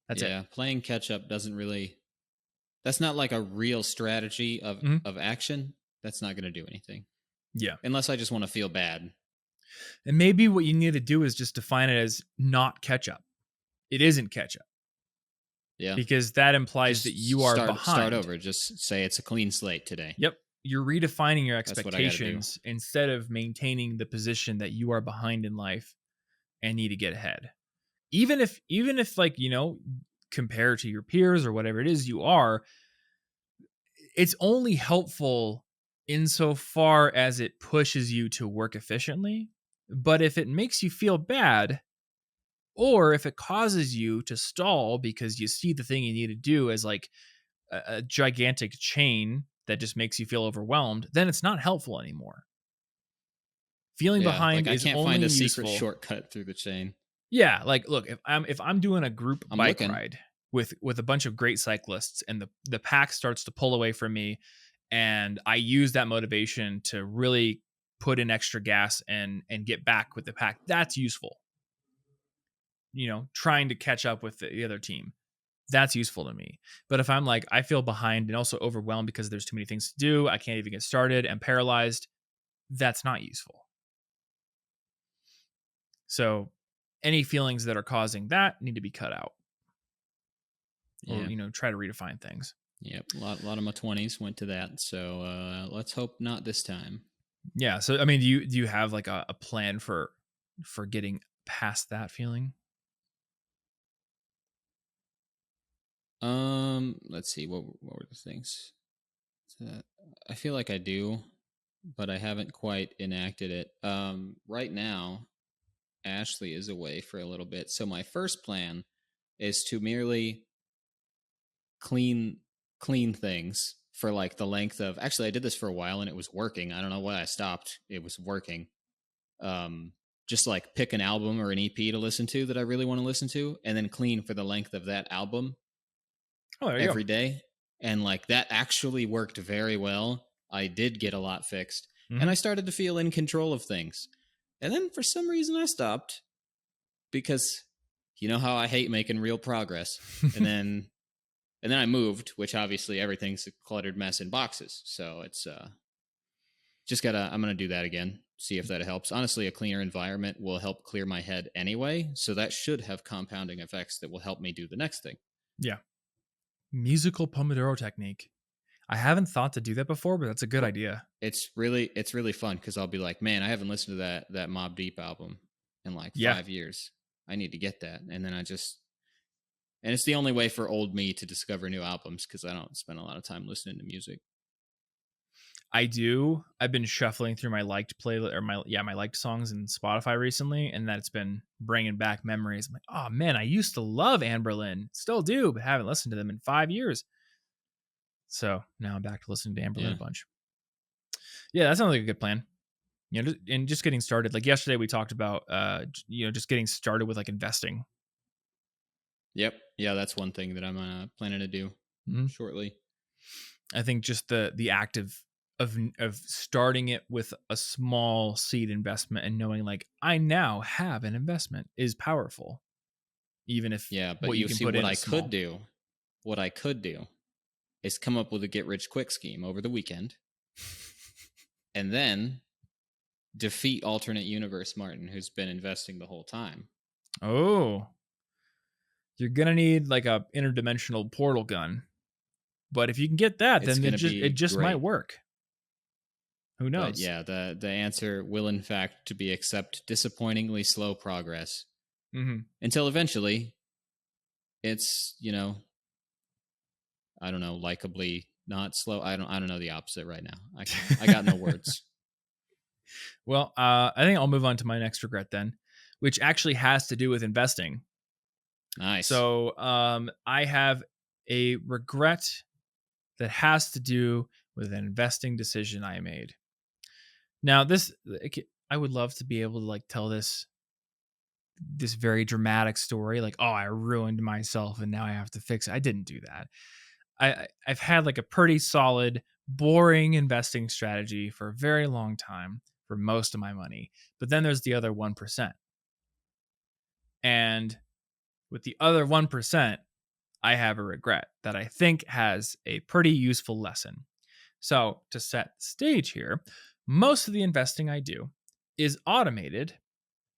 That's it. Yeah. Playing catch up doesn't really, that's not like a real strategy of action. That's not going to do anything. Yeah. Unless I just want to feel bad. And maybe what you need to do is just define it as not catch up. It isn't catch up. Yeah. Because that implies that you are behind. Start over. Just say it's a clean slate today. Yep. You're redefining your expectations instead of maintaining the position that you are behind in life and need to get ahead. even if like, compared to your peers or whatever it is you are, it's only helpful insofar as it pushes you to work efficiently. But if it makes you feel bad, or if it causes you to stall because you see the thing you need to do as like a gigantic chain that just makes you feel overwhelmed, then it's not helpful anymore. Feeling Yeah, behind like I is can't only find a secret useful. shortcut through the chain. Yeah, like look, if I'm doing a group I'm bike looking. ride with a bunch of great cyclists and the pack starts to pull away from me, and I use that motivation to really put in extra gas and get back with the pack, that's useful. Trying to catch up with the other team. That's useful to me. But if I'm like, I feel behind and also overwhelmed because there's too many things to do, I can't even get started, and paralyzed, that's not useful. So any feelings that are causing that need to be cut out, or Yeah. try to redefine things. Yep. A lot of my 20s went to that. So let's hope not this time. Yeah. So I mean, do you have like a plan for getting past that feeling? Let's see. What were the things? Uh, I feel like I do, but I haven't quite enacted it. Right now, Ashley is away for a little bit. So my first plan is to merely clean clean things for like the length of, actually I did this for a while and it was working. I don't know why I stopped. It was working. Um just like pick an album or an EP to listen to that I really want to listen to, and then clean for the length of that album Oh, there you go. every day. And like that actually worked very well. I did get a lot fixed and Mm-hmm. I started to feel in control of things. And then for some reason I stopped because you know how I hate making real progress. And then I moved, which obviously everything's a cluttered mess in boxes. So it's just gotta, I'm gonna do that again, see if that helps. Honestly, a cleaner environment will help clear my head anyway, so that should have compounding effects that will help me do the next thing. Yeah. Musical Pomodoro technique. I haven't thought to do that before, but that's a good idea. It's really fun because I'll be like, man, I haven't listened to that Mob Deep album in like Yeah. 5 years. I need to get that, and then and it's the only way for old me to discover new albums because I don't spend a lot of time listening to music. I do. I've been shuffling through my liked playlist or my liked songs in Spotify recently, and that's been bringing back memories. I'm like, oh man, I used to love Anberlin, still do, but haven't listened to them in 5 years. So now I'm back to listening to Anberlin Yeah. a bunch. Yeah, that sounds like a good plan. And just getting started. Like yesterday, we talked about, just getting started with like investing. Yep. Yeah, that's one thing that I'm planning to do shortly. I think just the act of starting it with a small seed investment and knowing like I now have an investment is powerful, even if Yeah, but what you you can see put what in I is could small. do. What I could do is come up with a get rich quick scheme over the weekend and then defeat alternate universe Martin, who's been investing the whole time. Oh, you're gonna need like a interdimensional portal gun, but if you can get that, It's then going to it be just might great. work. Who But knows? yeah, the answer will in fact to be accept disappointingly slow progress Mm-hmm. until eventually it's, I don't know, likably not slow. I don't know the opposite right now. I got no words. Well, I think I'll move on to my next regret then, which actually has to do with investing. Nice. So, I have a regret that has to do with an investing decision I made. Now, I would love to be able to like tell this very dramatic story, like, oh, I ruined myself and now I have to fix it. I didn't do that. I've had like a pretty solid, boring investing strategy for a very long time for most of my money. But then there's the other 1%. And with the other 1%, I have a regret that I think has a pretty useful lesson. So, to set the stage here, most of the investing I do is automated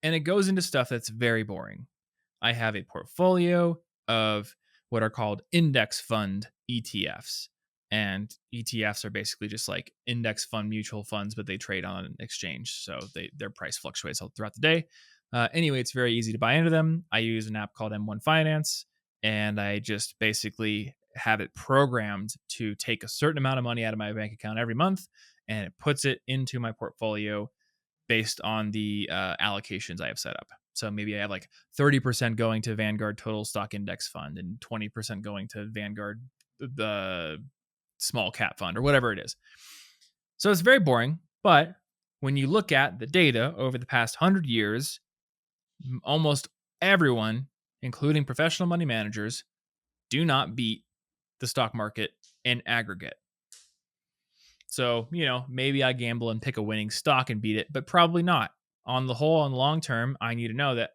and it goes into stuff that's very boring. I have a portfolio of what are called index fund ETFs. And ETFs are basically just like index fund mutual funds, but they trade on an exchange. So their price fluctuates throughout the day. Anyway, it's very easy to buy into them. I use an app called M1 Finance, and I just basically have it programmed to take a certain amount of money out of my bank account every month, and it puts it into my portfolio based on the allocations I have set up. So maybe I have like 30% going to Vanguard Total Stock Index Fund and 20% going to Vanguard the Small Cap Fund or whatever it is. So it's very boring, but when you look at the data over the past 100 years, almost everyone, including professional money managers, do not beat the stock market in aggregate. So, maybe I gamble and pick a winning stock and beat it, but probably not. On the whole, on the long term, I need to know that,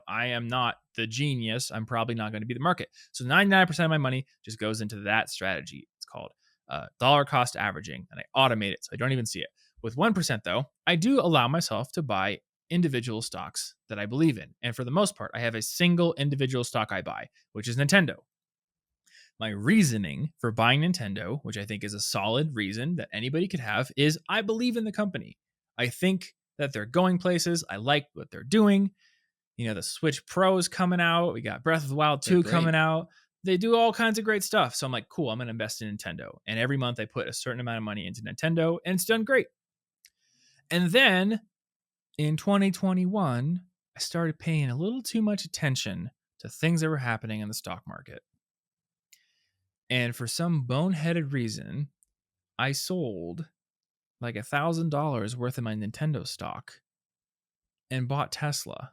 I am not the genius. I'm probably not going to be the market. So 99% of my money just goes into that strategy. It's called dollar cost averaging, and I automate it so I don't even see it. With 1%, though, I do allow myself to buy individual stocks that I believe in. And for the most part, I have a single individual stock I buy, which is Nintendo. My reasoning for buying Nintendo, which I think is a solid reason that anybody could have, is I believe in the company. I think that they're going places. I like what they're doing. The Switch Pro is coming out. We got Breath of the Wild 2 coming out. They do all kinds of great stuff. So I'm like, cool, I'm going to invest in Nintendo. And every month I put a certain amount of money into Nintendo, and it's done great. And then in 2021, I started paying a little too much attention to things that were happening in the stock market. And for some boneheaded reason, I sold like $1,000 worth of my Nintendo stock and bought Tesla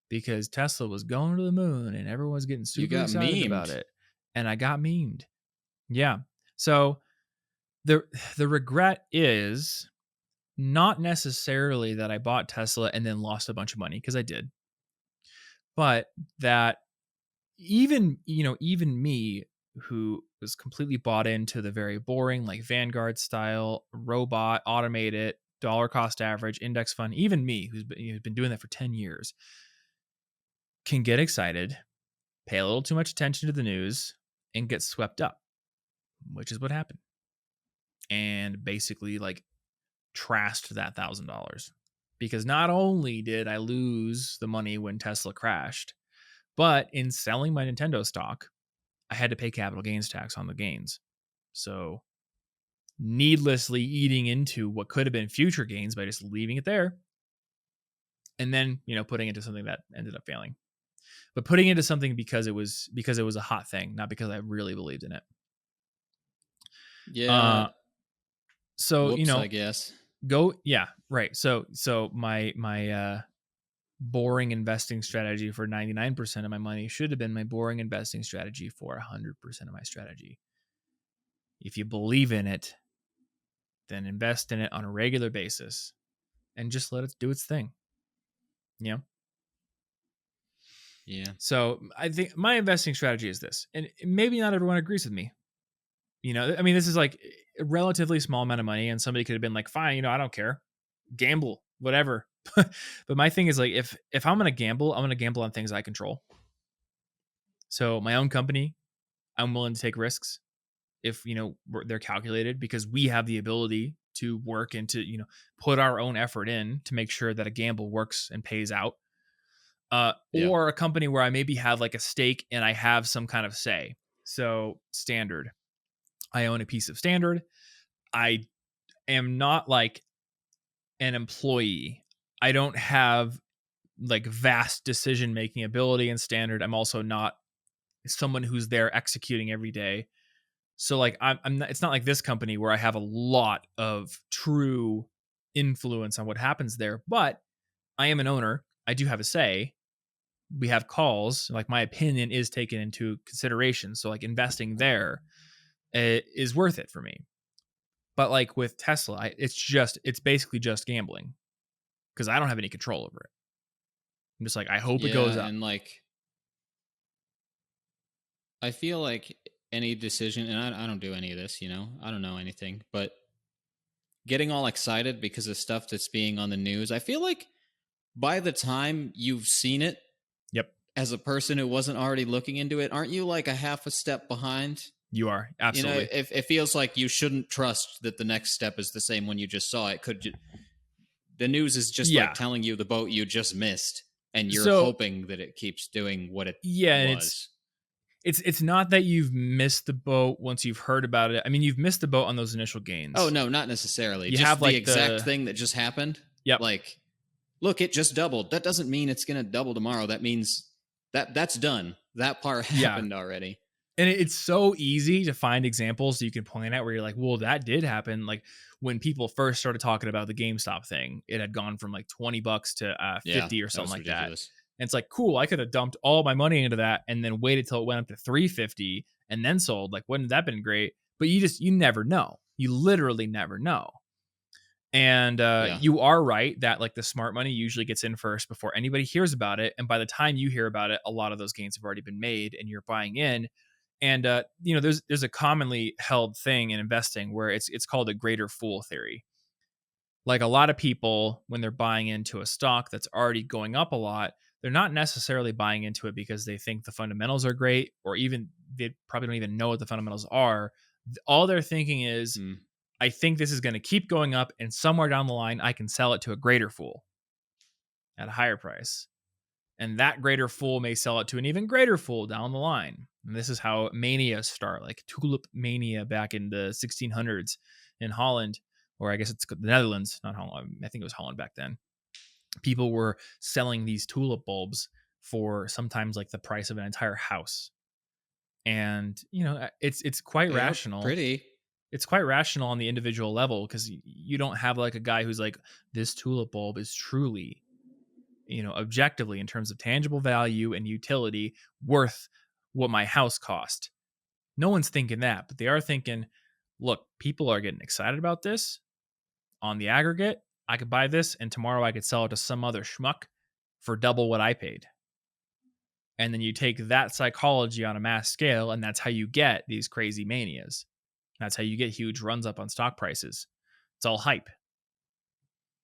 because Tesla was going to the moon and everyone was getting super excited about it. And I got memed. Yeah. So the regret is not necessarily that I bought Tesla and then lost a bunch of money, because I did, but that even me, who was completely bought into the very boring, like Vanguard style, robot, automate it, dollar cost average, index fund, even me, who's been doing that for 10 years, can get excited, pay a little too much attention to the news, and get swept up, which is what happened. And basically, like, trashed that $1,000. Because not only did I lose the money when Tesla crashed, but in selling my Nintendo stock, I had to pay capital gains tax on the gains. So needlessly eating into what could have been future gains by just leaving it there. And then, putting it into something that ended up failing. But putting it into something because it was a hot thing, not because I really believed in it. Yeah. So, whoops, I guess. Yeah, right. So my boring investing strategy for 99% of my money should have been my boring investing strategy for 100% of my strategy. If you believe in it, then invest in it on a regular basis and just let it do its thing. Yeah. So I think my investing strategy is this, and maybe not everyone agrees with me. This is like a relatively small amount of money, and somebody could have been like, fine, I don't care, gamble, whatever. But my thing is, like, if I'm going to gamble, I'm going to gamble on things I control. So my own company, I'm willing to take risks if, they're calculated, because we have the ability to work and to, put our own effort in to make sure that a gamble works and pays out. Or a company where I maybe have like a stake and I have some kind of say. So Standard, I own a piece of Standard. I am not like an employee. I don't have like vast decision making ability in Standard. I'm also not someone who's there executing every day. So like I'm not, it's not like this company where I have a lot of true influence on what happens there, but I am an owner. I do have a say. We have calls, like my opinion is taken into consideration. So like investing there is worth it for me. But like with Tesla, it's basically just gambling because I don't have any control over it. I'm just like, I hope it goes up. And like, I feel like any decision, and I don't do any of this, I don't know anything, but getting all excited because of stuff that's being on the news, I feel like by the time you've seen it, yep, as a person who wasn't already looking into it, aren't you like a half a step behind? You are, absolutely. It feels like you shouldn't trust that the next step is the same when you just saw it. The news is just like Yeah. telling you the boat you just missed, and you're So hoping that it keeps doing what it yeah, and was. it's not that you've missed the boat once you've heard about it. I mean, you've missed the boat on those initial Oh gains. no, not necessarily. You Just have the like exact the thing that just happened. yep. Like, look, it just doubled. That doesn't mean it's going to double tomorrow. That means that's done. That part Yeah. happened already. And it's so easy to find examples that you can point out where you're like, well, that did happen. Like when people first started talking about the GameStop thing, it had gone from like $20 to Yeah, 50 or that something was like that. ridiculous. And it's like, cool, I could have dumped all my money into that and then waited till it went up to 350 and then sold. Like, wouldn't that been great? But you never know. You literally never know. And Yeah. you are right that like the smart money usually gets in first before anybody hears about it. And by the time you hear about it, a lot of those gains have already been made and you're buying in. And there's a commonly held thing in investing where it's called a greater fool theory. Like a lot of people, when they're buying into a stock that's already going up a lot, they're not necessarily buying into it because they think the fundamentals are great, or even they probably don't even know what the fundamentals are. All they're thinking is, I think this is going to keep going up, and somewhere down the line, I can sell it to a greater fool at a higher price. And that greater fool may sell it to an even greater fool down the line. And this is how manias start, like tulip mania back in the 1600s in Holland, or I guess it's the Netherlands, not Holland. I think it was Holland back then. People were selling these tulip bulbs for sometimes like the price of an entire house. And it's quite They are rational. pretty. It's quite rational on the individual level because you don't have like a guy who's like, this tulip bulb is truly, objectively in terms of tangible value and utility worth what my house cost. No one's thinking that, but they are thinking, look, people are getting excited about this on the aggregate. I could buy this and tomorrow I could sell it to some other schmuck for double what I paid. And then you take that psychology on a mass scale, and that's how you get these crazy manias. That's how you get huge runs up on stock prices. It's all hype.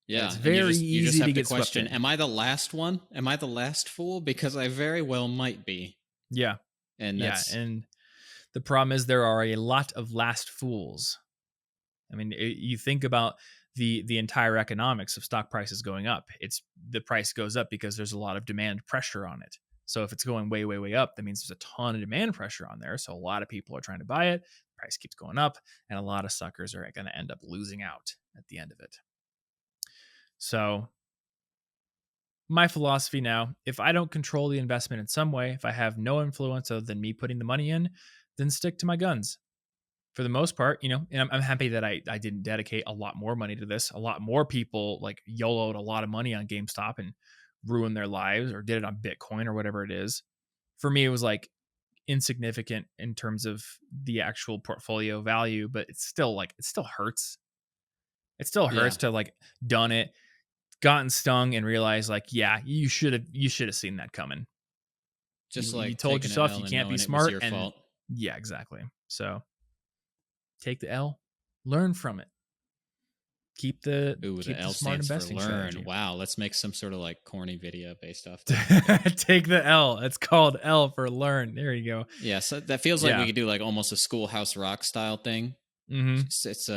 And Yeah, it's and very you just easy have to to get swept question: in. am I the last one? Am I the last fool? Because I very well might be. Yeah. And Yeah. that's And the problem is there are a lot of last fools. I mean, you think about the entire economics of stock prices going up. It's the price goes up because there's a lot of demand pressure on it. So if it's going way, way, way up, that means there's a ton of demand pressure on there. So a lot of people are trying to buy it. Price keeps going up, and a lot of suckers are going to end up losing out at the end of it. So my philosophy now, if I don't control the investment in some way, if I have no influence other than me putting the money in, then stick to my guns. For the most part, and I'm happy that I didn't dedicate a lot more money to this. A lot more people like YOLO'd a lot of money on GameStop and ruined their lives, or did it on Bitcoin or whatever it is. For me, it was like insignificant in terms of the actual portfolio value, but it still hurts. It still hurts to like done it, gotten stung, and realized like, yeah, you should have seen that coming. just You like told taking an yourself you L and can't be knowing it was smart, your and fault. yeah, exactly. So take the L, learn from it. Keep the L smart stands for investing learn. strategy. Wow, let's make some sort of like corny video based off that. Take the L. It's called L for learn. There you go. Yeah, so that feels like we could do like almost a Schoolhouse Rock style thing. Mm-hmm. It's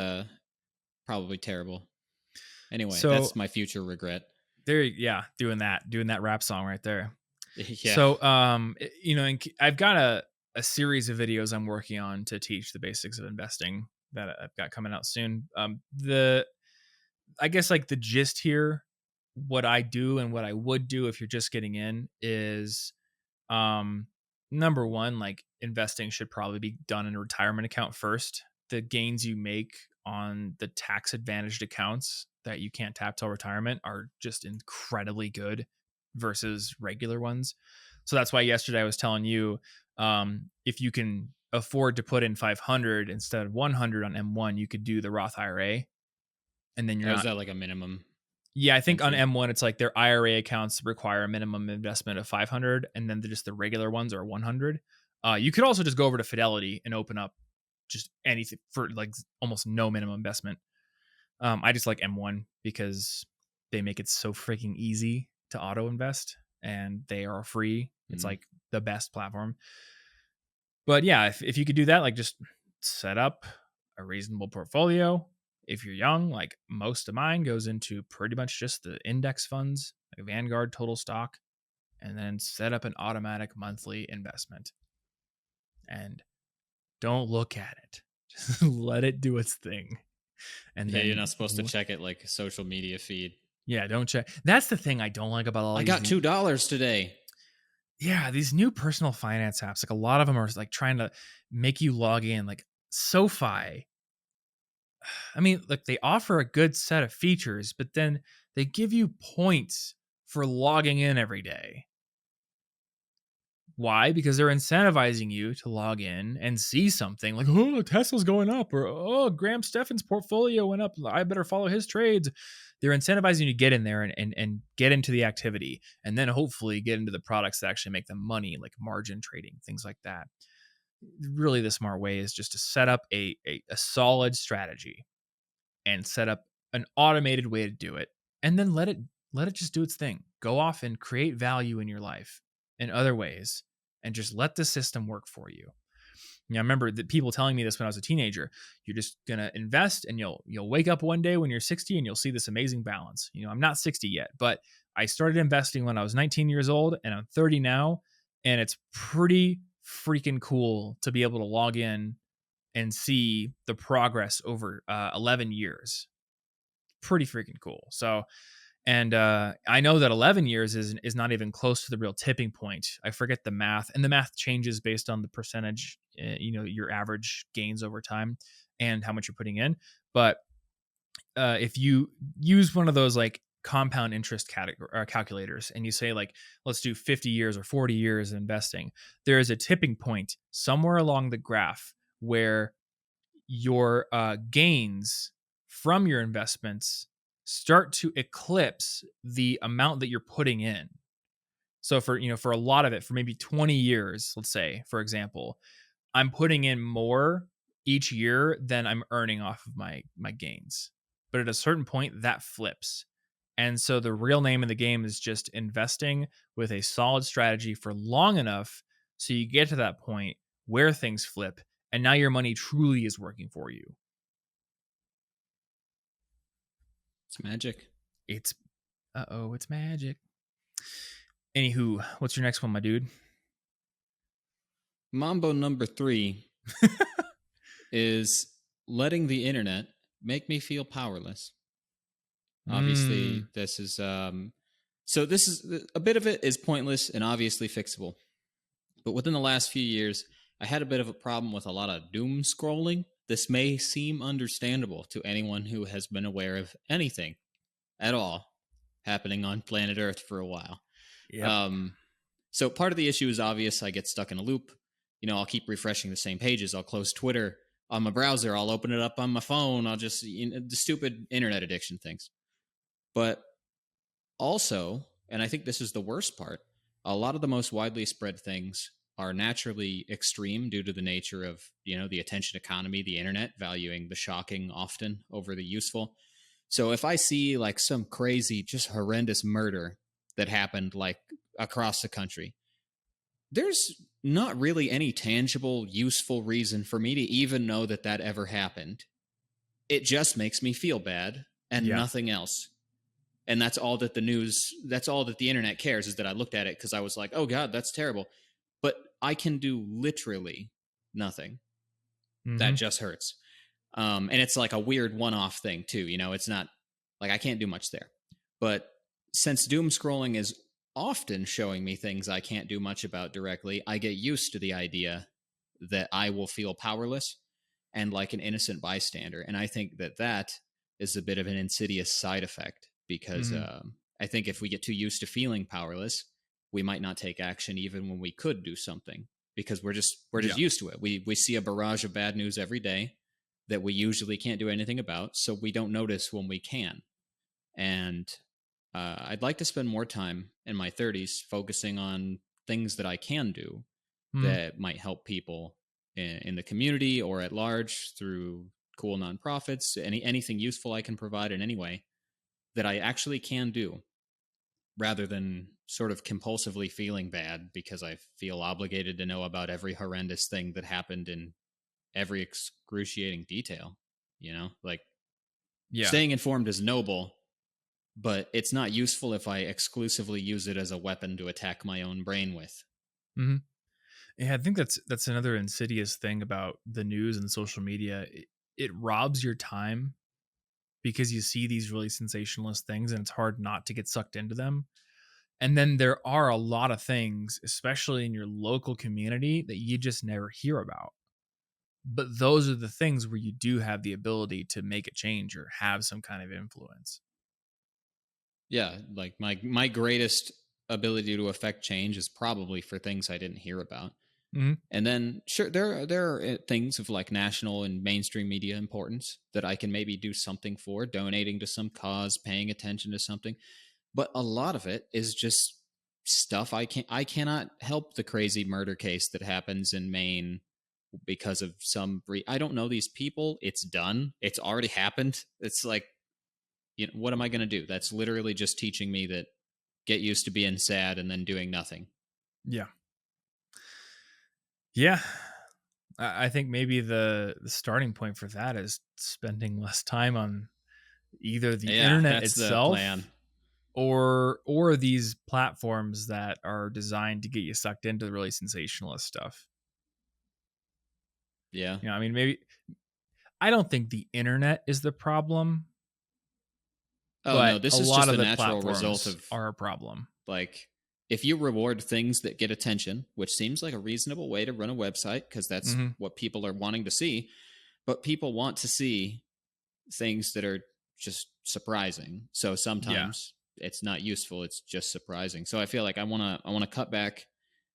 probably terrible. Anyway, So that's my future regret. doing that rap song right there. Yeah. So I've got a series of videos I'm working on to teach the basics of investing that I've got coming out soon. I guess like the gist here, what I do and what I would do if you're just getting in is, number one, like investing should probably be done in a retirement account first. The gains you make on the tax advantaged accounts that you can't tap till retirement are just incredibly good versus regular ones. So that's why yesterday I was telling you, if you can afford to put in 500 instead of 100 on M1, you could do the Roth IRA, and then you're Is not. that like a minimum? Yeah, I think entry? on M1 it's like their IRA accounts require a minimum investment of 500, and then just the regular ones are 100. You could also just go over to Fidelity and open up just anything for like almost no minimum investment. I just like M1 because they make it so freaking easy to auto invest, and they are free. It's like the best platform. But yeah, if you could do that, like just set up a reasonable portfolio If you're young, like most of mine goes into pretty much just the index funds, like Vanguard Total Stock, and then set up an automatic monthly investment. And don't look at it. Just let it do its thing. And Yeah, you're then not supposed to check it like a social media feed. yeah, don't check. That's the thing I don't like about all I these got $2 today. yeah, these new personal finance apps, like a lot of them are like trying to make you log in. Like SoFi, I mean, like they offer a good set of features, but then they give you points for logging in every day. Why? Because they're incentivizing you to log in and see something like, oh, Tesla's going up, or oh, Graham Stephan's portfolio went up. I better follow his trades. They're incentivizing you to get in there and get into the activity, and then hopefully get into the products that actually make them money, like margin trading, things like that. Really, the smart way is just to set up a solid strategy and set up an automated way to do it, and then let it just do its thing. Go off and create value in your life in other ways, and just let the system work for you. I remember that people telling me this when I was a teenager. You're just gonna invest, and you'll wake up one day when you're 60, and you'll see this amazing balance. I'm not 60 yet, but I started investing when I was 19 years old, and I'm 30 now, and it's pretty freaking cool to be able to log in and see the progress over 11 years. Pretty freaking cool. So, and I know that 11 years is not even close to the real tipping point. I forget the math, and the math changes based on the percentage, your average gains over time and how much you're putting in. But if you use one of those like compound interest calculators, and you say like, let's do 50 years or 40 years of investing, there is a tipping point somewhere along the graph where your gains from your investments start to eclipse the amount that you're putting in. So for a lot of it, for maybe 20 years, let's say, for example, I'm putting in more each year than I'm earning off of my gains. But at a certain point, that flips. And so the real name of the game is just investing with a solid strategy for long enough so you get to that point where things flip, and now your money truly is working for you. It's magic. It's it's magic. Anywho, what's your next one, my dude? Mambo number 3 is letting the internet make me feel powerless. Obviously, this is this is a bit of it is pointless and obviously fixable. But within the last few years, I had a bit of a problem with a lot of doom scrolling. This may seem understandable to anyone who has been aware of anything at all happening on planet Earth for a while. Yep. So part of the issue is obvious. I get stuck in a loop. I'll keep refreshing the same pages. I'll close Twitter on my browser. I'll open it up on my phone. I'll just, the stupid internet addiction things. But also, and I think this is the worst part, a lot of the most widely spread things are naturally extreme due to the nature of, the attention economy, the internet, valuing the shocking often over the useful. So if I see like some crazy, just horrendous murder that happened like across the country, there's not really any tangible, useful reason for me to even know that that ever happened. It just makes me feel bad and nothing else. And that's all that that's all that the internet cares, is that I looked at it because I was like, oh God, that's terrible. But I can do literally nothing. Mm-hmm. That just hurts. And it's like a weird one-off thing too. It's not like I can't do much there. But since doom scrolling is often showing me things I can't do much about directly, I get used to the idea that I will feel powerless and like an innocent bystander. And I think that is a bit of an insidious side effect, because I think if we get too used to feeling powerless, we might not take action even when we could do something, because we're just used to it. We see a barrage of bad news every day that we usually can't do anything about, so we don't notice when we can. And I'd like to spend more time in my 30s focusing on things that I can do that might help people in the community or at large through cool nonprofits, anything useful I can provide in any way that I actually can do, rather than sort of compulsively feeling bad because I feel obligated to know about every horrendous thing that happened in every excruciating detail. Like Yeah. Staying informed is noble, but it's not useful if I exclusively use it as a weapon to attack my own brain with. Hmm. Yeah, I think that's another insidious thing about the news and social media. It robs your time because you see these really sensationalist things and it's hard not to get sucked into them. And then there are a lot of things, especially in your local community, that you just never hear about. But those are the things where you do have the ability to make a change or have some kind of influence. Yeah, like my greatest ability to affect change is probably for things I didn't hear about. Hmm. And then, sure, there are things of like national and mainstream media importance that I can maybe do something for, donating to some cause, paying attention to something. But a lot of it is just stuff I cannot help the crazy murder case that happens in Maine because of I don't know these people. It's done. It's already happened. It's like, what am I going to do? That's literally just teaching me that get used to being sad and then doing nothing. Yeah. Yeah. I think maybe the starting point for that is spending less time on either the Yeah, internet that's the plan. itself or these platforms that are designed to get you sucked into the really sensationalist stuff. Yeah. I mean, maybe I don't think the internet is the problem, Oh no, but a this is lot just of a the natural result platforms of are a problem. like if you reward things that get attention, which seems like a reasonable way to run a website because that's Mhm. what people are wanting to see, but people want to see things that are just surprising. So Yeah. sometimes it's not useful, it's just surprising. So I feel like I want to cut back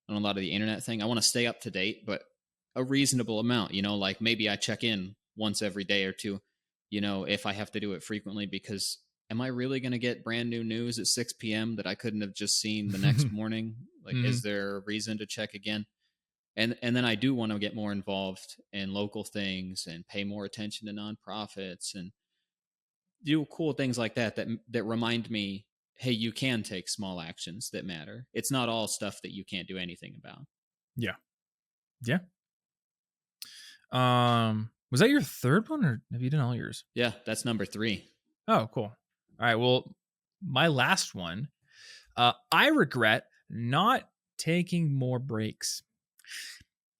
on a lot of the internet thing. I want to stay up to date, but a reasonable amount, like maybe I check in once every day or two, if I have to do it frequently because am I really going to get brand new news at 6 p.m. that I couldn't have just seen the next morning? Like, is Mhm. there a reason to check again? And then I do want to get more involved in local things and pay more attention to nonprofits and do cool things like that remind me, hey, you can take small actions that matter. It's not all stuff that you can't do anything about. Yeah. Yeah. Was that your third one or have you done all yours? Yeah, that's number 3. Oh, cool. All right. Well, my last one, I regret not taking more breaks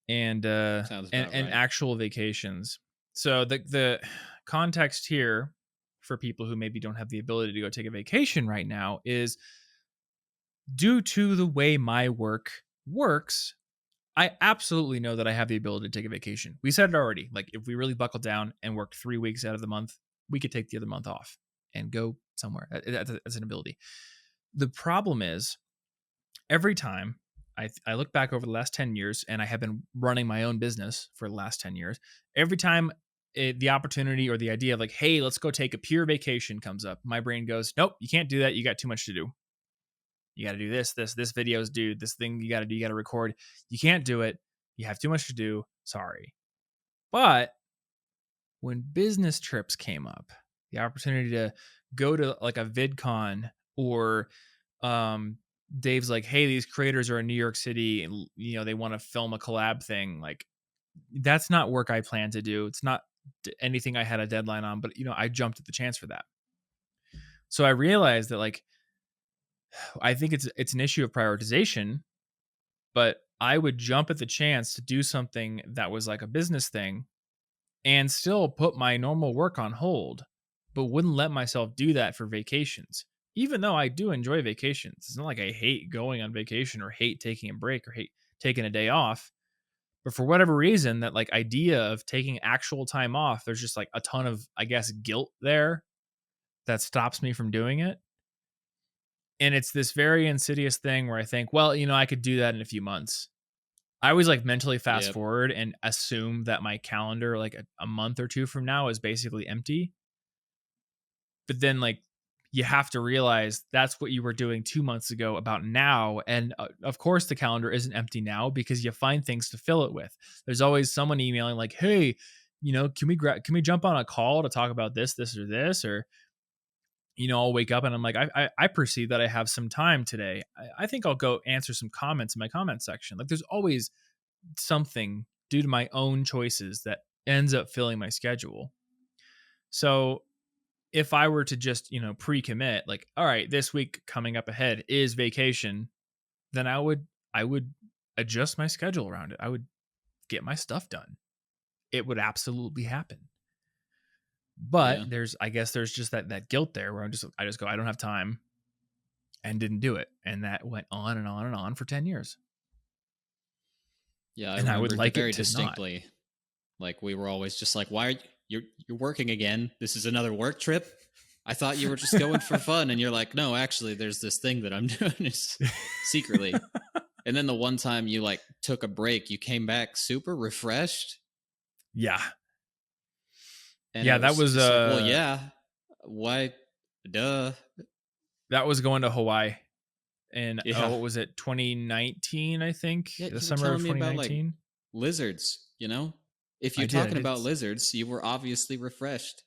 and Sounds and about and right. actual vacations. So the context here for people who maybe don't have the ability to go take a vacation right now is due to the way my work works. I absolutely know that I have the ability to take a vacation. We said it already. Like if we really buckle down and work 3 weeks out of the month, we could take the other month off and go somewhere. That's an ability. The problem is every time I look back over the last 10 years, and I have been running my own business for the last 10 years, every time the opportunity or the idea of like, hey, let's go take a pure vacation comes up, my brain goes, nope, you can't do that. You got too much to do. You got to do this video's due, this thing you got to do, you got to record. You can't do it. You have too much to do. Sorry. But when business trips came up, the opportunity to go to like a VidCon or um Dave's like, hey, these creators are in New York City and they want to film a collab thing. Like that's not work I plan to do. It's not anything I had a deadline on, but I jumped at the chance for that. So I realized that like I think it's an issue of prioritization, but I would jump at the chance to do something that was like a business thing and still put my normal work on hold, but wouldn't let myself do that for vacations. Even though I do enjoy vacations. It's not like I hate going on vacation or hate taking a break or hate taking a day off. But for whatever reason, that like idea of taking actual time off, there's just like a ton of, I guess, guilt there that stops me from doing it. And it's this very insidious thing where I think, well, I could do that in a few months. I always like mentally fast Yep. forward and assume that my calendar, like a month or two from now, is basically empty. But then, like, you have to realize that's what you were doing 2 months ago about now. And of course, the calendar isn't empty now because you find things to fill it with. There's always someone emailing, like, hey, can we jump on a call to talk about this, or this? Or, I'll wake up and I'm like, I perceive that I have some time today. I think I'll go answer some comments in my comment section. Like, there's always something due to my own choices that ends up filling my schedule. So if I were to just, pre-commit, like, all right, this week coming up ahead is vacation, then I would adjust my schedule around it. I would get my stuff done. It would absolutely happen. But Yeah. I guess there's just that guilt there where I just go, I don't have time, and didn't do it. And that went on and on and on for 10 years. Yeah, I And I would remember like it very to not. distinctly. Like we were always just like, "Why are you're working again? This is another work trip? I thought you were just going for fun." And you're like, "No, actually, there's this thing that I'm doing secretly." And then the one time you like took a break, you came back super refreshed, Yeah. and Yeah, it that was was just like, "Well, yeah, why? Duh, that was going to Hawaii in, yeah." what was it? 2019, I think. Yeah, The you were summer of telling me about like 2019. lizards, you know? If I you're did. I talking did. about lizards, you were obviously refreshed.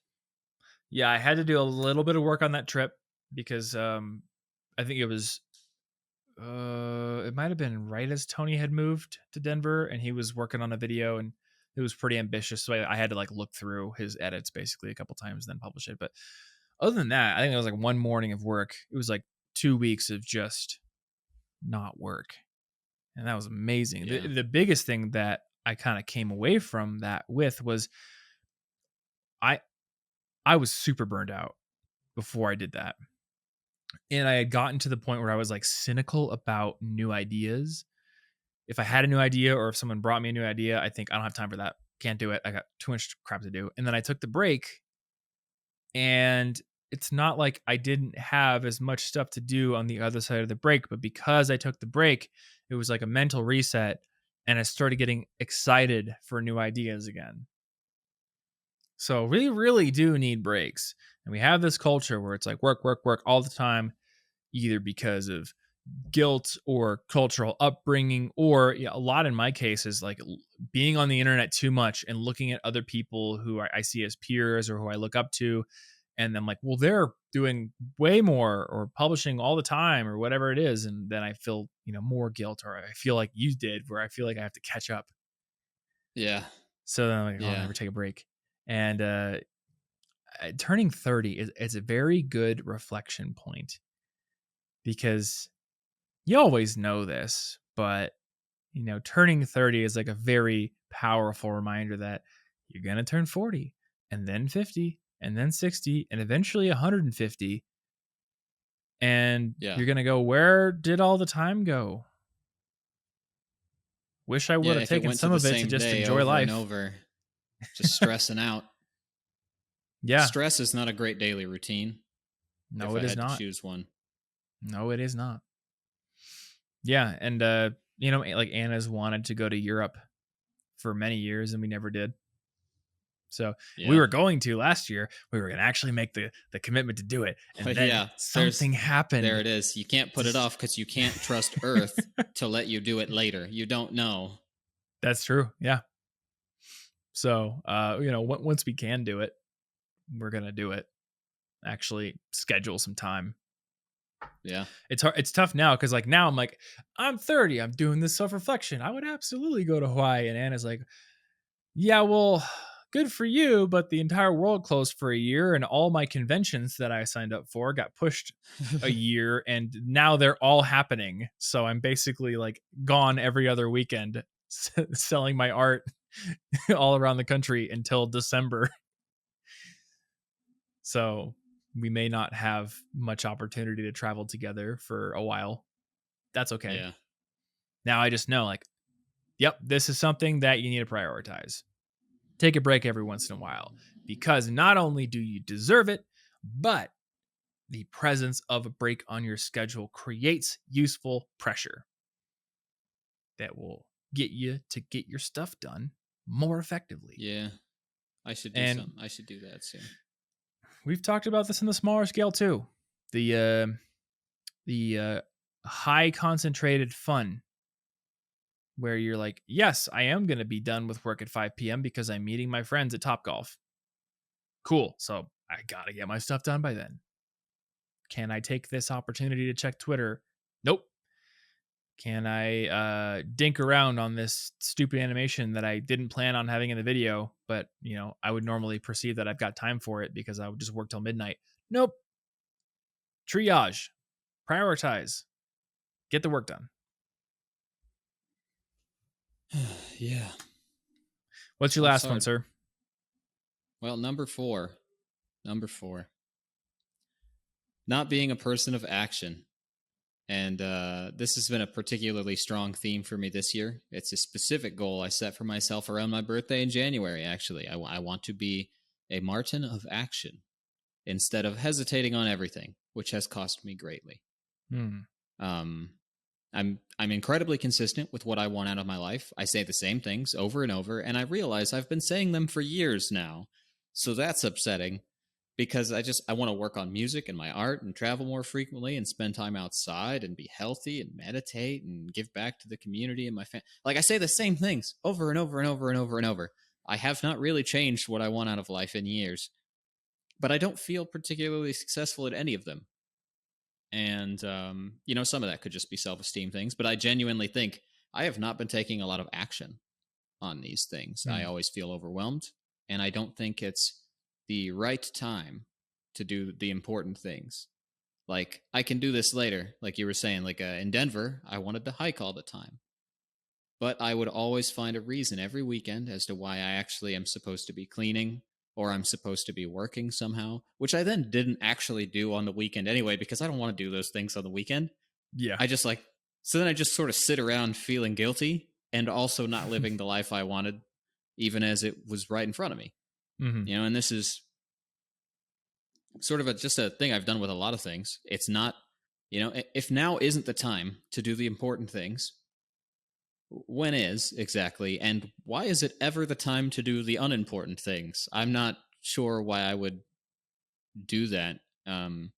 Yeah, I had to do a little bit of work on that trip because I think it might have been right as Tony had moved to Denver and he was working on a video, and it was pretty ambitious. So I had to like look through his edits basically a couple times, then publish it. But other than that, I think it was like one morning of work. It was like 2 weeks of just not work. And that was amazing. Yeah. The biggest thing that I kind of came away from that with was I I was super burned out before I did that. And I had gotten to the point where I was like cynical about new ideas. If I had a new idea or if someone brought me a new idea, I think I don't have time for that. Can't do it. I got too much crap to do. And then I took the break, and it's not like I didn't have as much stuff to do on the other side of the break, but because I took the break, it was like a mental reset, and I started getting excited for new ideas again. So we really do need breaks. And we have this culture where it's like work, work, work all the time, either because of guilt or cultural upbringing, or a lot in my case is like being on the internet too much and looking at other people who I see as peers or who I look up to. And I'm like, well, they're doing way more or publishing all the time or whatever it is. And then I feel, more guilt, or I feel like you did, where I feel like I have to catch up. Yeah. So then I'm like, oh, I'll Yeah. never take a break. And turning 30 is a very good reflection point, because you always know this, but turning 30 is like a very powerful reminder that you're going to turn 40 and then 50 and then 60 and eventually 150. And Yeah. you're going to go, where did all the time go? Wish I Yeah. would have If it taken went to some the of it to same just day enjoy over and life. over, just stressing out. Yeah. Stress is not a great daily routine. No, If I it is had to not. choose one. No, it is not. Yeah. And, like Anna's wanted to go to Europe for many years and we never did. So we Yeah. were going to last year. We were going to actually make the commitment to do it, and then Yeah. something There happened. it is. You can't put it off because you can't trust Earth to let you do it later. You don't know. That's true. Yeah. So, once we can do it, we're gonna do it. Actually, schedule some time. Yeah. It's hard. It's tough now because, like, now I'm like, I'm 30. I'm doing this self reflection. I would absolutely go to Hawaii. And Anna's like, yeah, well, good for you, but the entire world closed for a year, and all my conventions that I signed up for got pushed a year, and now they're all happening. So I'm basically like gone every other weekend selling my art all around the country until December. So we may not have much opportunity to travel together for a while. That's okay. Yeah. Now I just know, like, yep, this is something that you need to prioritize. Take a break every once in a while, because not only do you deserve it, but the presence of a break on your schedule creates useful pressure that will get you to get your stuff done more effectively. Yeah. I should do And something. I should do that soon. we've talked about this in the smaller scale too. The high concentrated fun, where you're like, yes, I am going to be done with work at 5 p.m. because I'm meeting my friends at Topgolf. Cool. So I got to get my stuff done by then. Can I take this opportunity to check Twitter? Nope. Can I dink around on this stupid animation that I didn't plan on having in the video, but I would normally perceive that I've got time for it because I would just work till midnight. Nope. Triage, prioritize, get the work done. Yeah. What's your last one, sir? Well, number four. Not being a person of action. And this has been a particularly strong theme for me this year. It's a specific goal I set for myself around my birthday in January, actually. I want to be a Martin of action instead of hesitating on everything, which has cost me greatly. I'm incredibly consistent with what I want out of my life. I say the same things over and over, and I realize I've been saying them for years now. So that's upsetting. Because I want to work on music and my art and travel more frequently and spend time outside and be healthy and meditate and give back to the community and my family. Like I say the same things over and over and over and over and over. I have not really changed what I want out of life in years, but I don't feel particularly successful at any of them. And, some of that could just be self-esteem things, but I genuinely think I have not been taking a lot of action on these things. I always feel overwhelmed, and I don't think it's the right time to do the important things. Like, I can do this later, like you were saying, like in Denver, I wanted to hike all the time. But I would always find a reason every weekend as to why I actually am supposed to be cleaning or I'm supposed to be working somehow, which I then didn't actually do on the weekend anyway, because I don't want to do those things on the weekend. Yeah. So then I just sort of sit around feeling guilty and also not living the life I wanted, even as it was right in front of me. Mm-hmm. And this is sort of just a thing I've done with a lot of things. It's not, if now isn't the time to do the important things, when is exactly? And why is it ever the time to do the unimportant things? I'm not sure why I would do that. And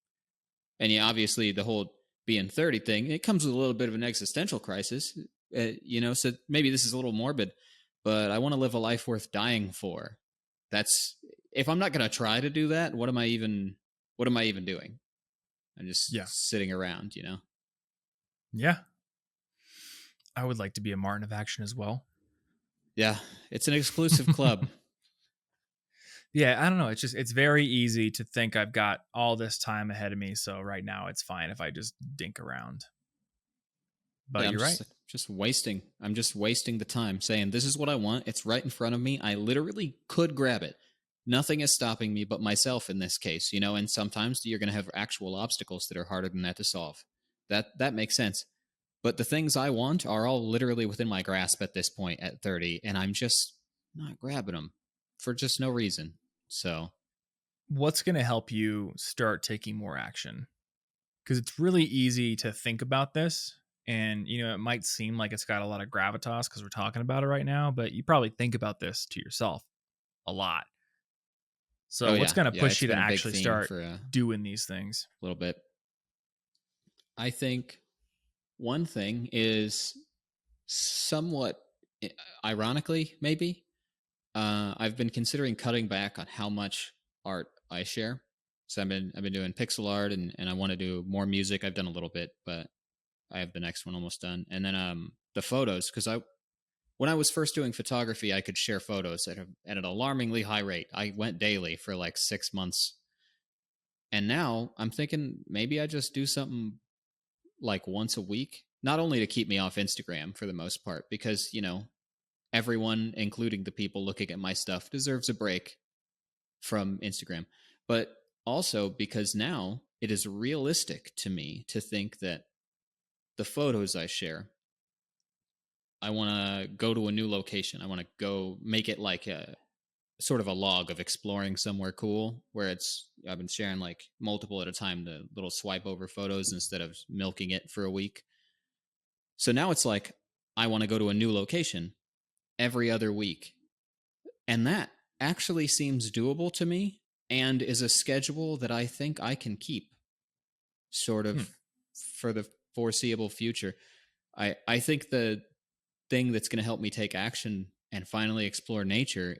yeah, obviously the whole being 30 thing, it comes with a little bit of an existential crisis, so maybe this is a little morbid, but I want to live a life worth dying for. That's, if I'm not going to try to do that, what am I even doing? I'm just sitting around, Yeah. I would like to be a Martin of action as well. Yeah. It's an exclusive club. Yeah. I don't know. It's very easy to think I've got all this time ahead of me. So right now it's fine if I just dink around. But you're right. I'm just wasting the time saying, this is what I want. It's right in front of me. I literally could grab it. Nothing is stopping me but myself in this case, and sometimes you're going to have actual obstacles that are harder than that to solve. That makes sense. But the things I want are all literally within my grasp at this point at 30, and I'm just not grabbing them for just no reason. So what's going to help you start taking more action? Because it's really easy to think about this. And, it might seem like it's got a lot of gravitas because we're talking about it right now, but you probably think about this to yourself a lot. So what's going to push you to actually start doing these things? A little bit. I think one thing is somewhat ironically, maybe, I've been considering cutting back on how much art I share. So I've been doing pixel art and I want to do more music. I've done a little bit, but I have the next one almost done. And then the photos, because when I was first doing photography, I could share photos at an alarmingly high rate. I went daily for like 6 months. And now I'm thinking maybe I just do something like once a week, not only to keep me off Instagram for the most part, because, everyone, including the people looking at my stuff, deserves a break from Instagram, but also because now it is realistic to me to think that the photos I share, I want to go to a new location. I want to go make it like a sort of a log of exploring somewhere cool where I've been sharing like multiple at a time, the little swipe over photos instead of milking it for a week. So now it's like, I want to go to a new location every other week. And that actually seems doable to me and is a schedule that I think I can keep sort of for the foreseeable future. I think the thing that's going to help me take action and finally explore nature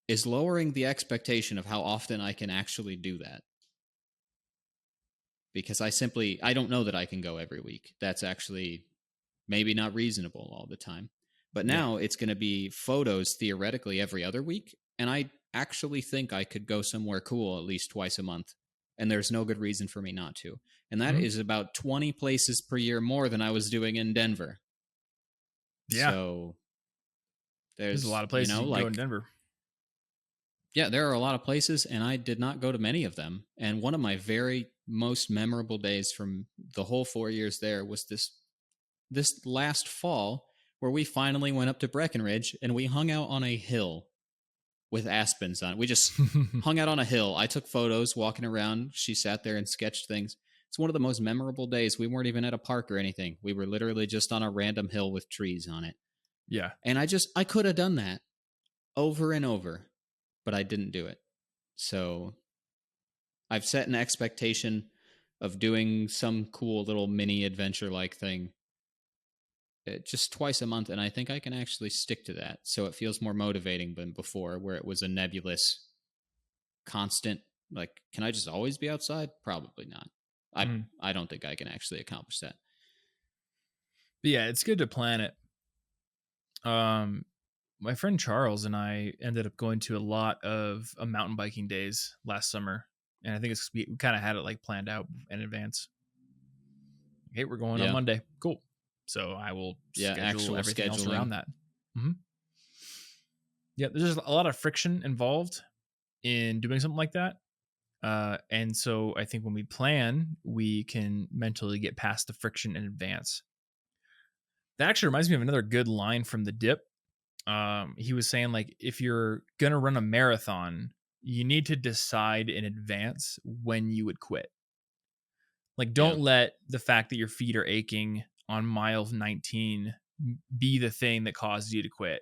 is lowering the expectation of how often I can actually do that. Because I don't know that I can go every week. That's actually maybe not reasonable all the time. But Yeah. now it's going to be photos theoretically every other week. And I actually think I could go somewhere cool at least twice a month. And there's no good reason for me not to. And that Mhm. is about 20 places per year more than I was doing in Denver. Yeah. So There's a there's, lot of places you can go in Denver. yeah, there are a lot of places, and I did not go to many of them. And one of my very most memorable days from the whole 4 years there was this last fall, where we finally went up to Breckenridge and we hung out on a hill with aspens on it. We just hung out on a hill. I took photos walking around. She sat there and sketched things. It's one of the most memorable days. We weren't even at a park or anything. We were literally just on a random hill with trees on it. Yeah. And I could have done that over and over, but I didn't do it. So I've set an expectation of doing some cool little mini adventure like thing just twice a month, and I think I can actually stick to that. So it feels more motivating than before, where it was a nebulous, constant. Like, can I just always be outside? Probably not. I don't think I can actually accomplish that. But yeah, it's good to plan it. My friend Charles and I ended up going to a lot of mountain biking days last summer, and I think we kind of had it like planned out in advance. Hey, we're going on Monday. Cool. So I will schedule everything else around that. Mm-hmm. Yeah, there's just a lot of friction involved in doing something like that. And so I think when we plan, we can mentally get past the friction in advance. That actually reminds me of another good line from the Dip. He was saying, like, if you're going to run a marathon, you need to decide in advance when you would quit. Like, don't let the fact that your feet are aching on mile 19 be the thing that causes you to quit.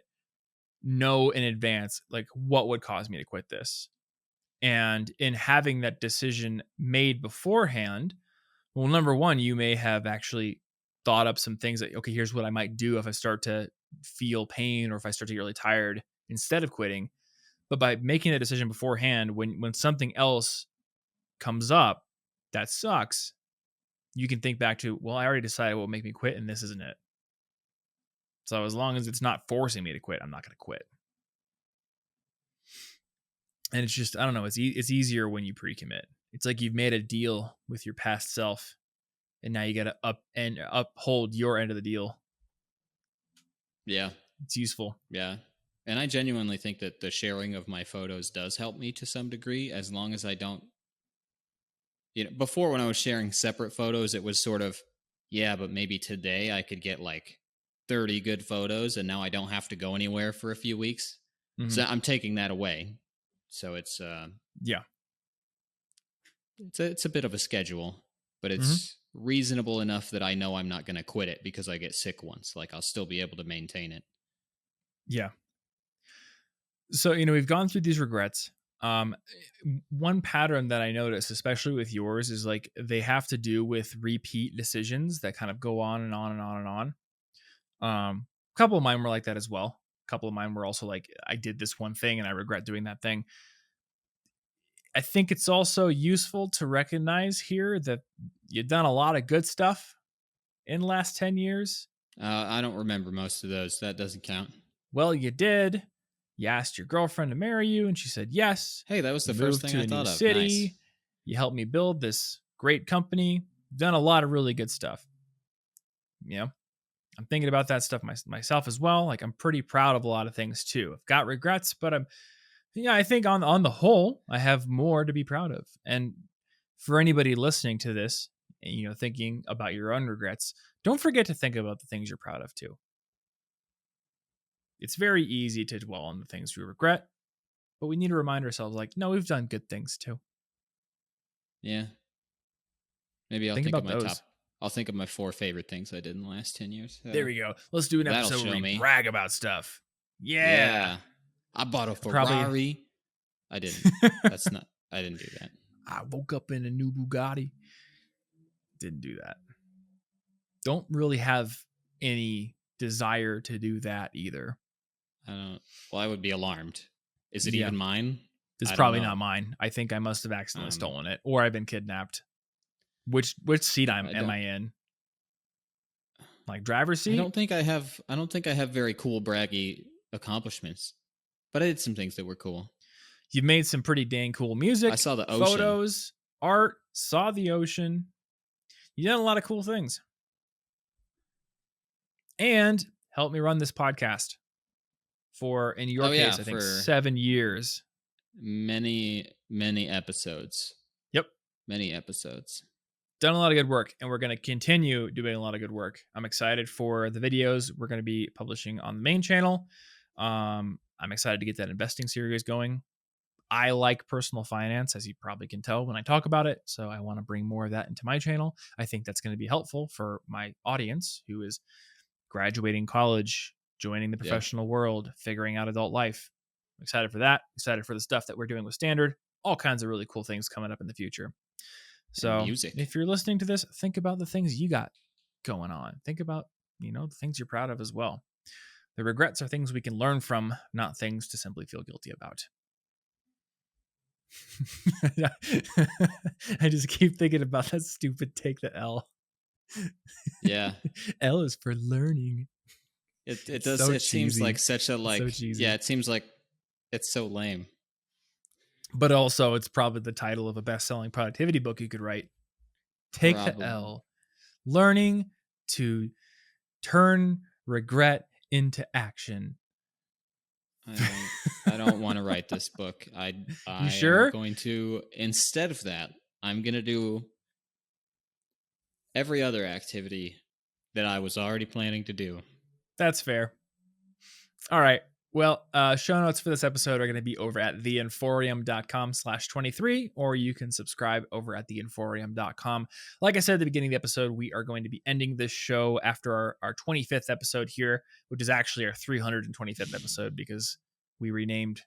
Know in advance, like, what would cause me to quit this? And in having that decision made beforehand, well, number one, you may have actually thought up some things that, okay, here's what I might do if I start to feel pain or if I start to get really tired instead of quitting. But by making the decision beforehand, when something else comes up that sucks, you can think back to, well, I already decided what will make me quit, and this isn't it. So as long as it's not forcing me to quit, I'm not going to quit. And it's just, I don't know, it's easier when you pre-commit. It's like you've made a deal with your past self, and now you got to uphold your end of the deal. Yeah. It's useful. Yeah. And I genuinely think that the sharing of my photos does help me to some degree, as long as I don't, before when I was sharing separate photos, it was sort of, yeah, but maybe today I could get like 30 good photos and now I don't have to go anywhere for a few weeks. Mm-hmm. So I'm taking that away. So it's, yeah, it's a bit of a schedule, but it's reasonable enough that I know I'm not going to quit it because I get sick once. Like, I'll still be able to maintain it. Yeah. So, we've gone through these regrets. One pattern that I notice, especially with yours, is like they have to do with repeat decisions that kind of go on and on and on and on. A couple of mine were like that as well. A couple of mine were also like, I did this one thing and I regret doing that thing. I think it's also useful to recognize here that you've done a lot of good stuff in the last 10 years. I don't remember most of those. That doesn't count. Well, you did. You asked your girlfriend to marry you, and she said yes. Hey, that was the first thing I thought of. City. Nice. You helped me build this great company. Done a lot of really good stuff. I'm thinking about that stuff myself as well. Like, I'm pretty proud of a lot of things too. I've got regrets, but I think on the whole, I have more to be proud of. And for anybody listening to this, and, thinking about your own regrets, don't forget to think about the things you're proud of too. It's very easy to dwell on the things we regret, but we need to remind ourselves, like, no, we've done good things too. Yeah. Maybe I'll think of my those. I'll think of my 4 favorite things I did in the last 10 years. There we go. Let's do an episode where we brag about stuff. Yeah. I bought a Ferrari. I didn't. I didn't do that. I woke up in a new Bugatti. Didn't do that. Don't really have any desire to do that either. Well, I would be alarmed. Is it even mine? It's probably not mine. I think I must have accidentally stolen it, or I've been kidnapped. Which seat am I in? Like driver's seat? I don't think I have very cool braggy accomplishments, but I did some things that were cool. You've made some pretty dang cool music. I saw the ocean. Photos, art, saw the ocean. You done a lot of cool things. And helped me run this podcast for, in your case, I think 7 years. Many episodes. Yep. Many episodes. Done a lot of good work, and we're going to continue doing a lot of good work. I'm excited for the videos we're going to be publishing on the main channel. I'm excited to get that investing series going. I like personal finance, as you probably can tell when I talk about it. So I want to bring more of that into my channel. I think that's going to be helpful for my audience who is graduating college, joining the professional world, figuring out adult life. I'm excited for that. Excited for the stuff that we're doing with Standard. All kinds of really cool things coming up in the future. So if you're listening to this, think about the things you got going on. Think about, the things you're proud of as well. The regrets are things we can learn from, not things to simply feel guilty about. I just keep thinking about that stupid take the L. Yeah. L is for learning. It does. So it seems like such a so cheesy. Yeah, it seems like it's so lame. But also, it's probably the title of a best-selling productivity book you could write. Take the L. Learning to turn regret into action. I don't want to write this book. You sure? I'm going to, instead of that, I'm going to do every other activity that I was already planning to do. That's fair. All right. Well, show notes for this episode are going to be over at theinforium.com/23, or you can subscribe over at theinforium.com. Like I said at the beginning of the episode, we are going to be ending this show after our 25th episode here, which is actually our 325th episode because we renamed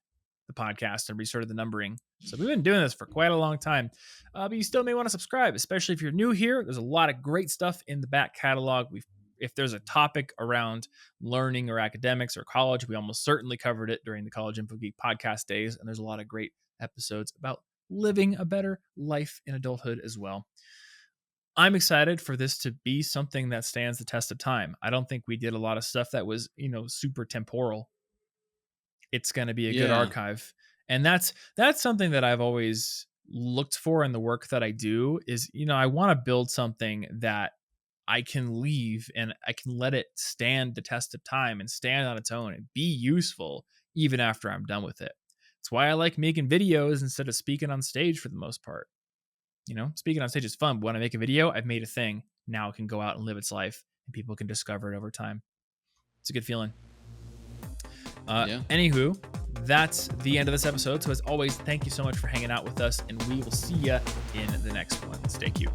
the podcast and restarted the numbering. So we've been doing this for quite a long time, but you still may want to subscribe, especially if you're new here. There's a lot of great stuff in the back catalog. If there's a topic around learning or academics or college, we almost certainly covered it during the College Info Geek podcast days. And there's a lot of great episodes about living a better life in adulthood as well. I'm excited for this to be something that stands the test of time. I don't think we did a lot of stuff that was, super temporal. It's going to be a good archive. And that's something that I've always looked for in the work that I do is, I want to build something that I can leave and I can let it stand the test of time and stand on its own and be useful even after I'm done with it. That's why I like making videos instead of speaking on stage for the most part. Speaking on stage is fun, but when I make a video, I've made a thing. Now it can go out and live its life and people can discover it over time. It's a good feeling. Anywho, that's the end of this episode. So as always, thank you so much for hanging out with us, and we will see you in the next one. Stay cute.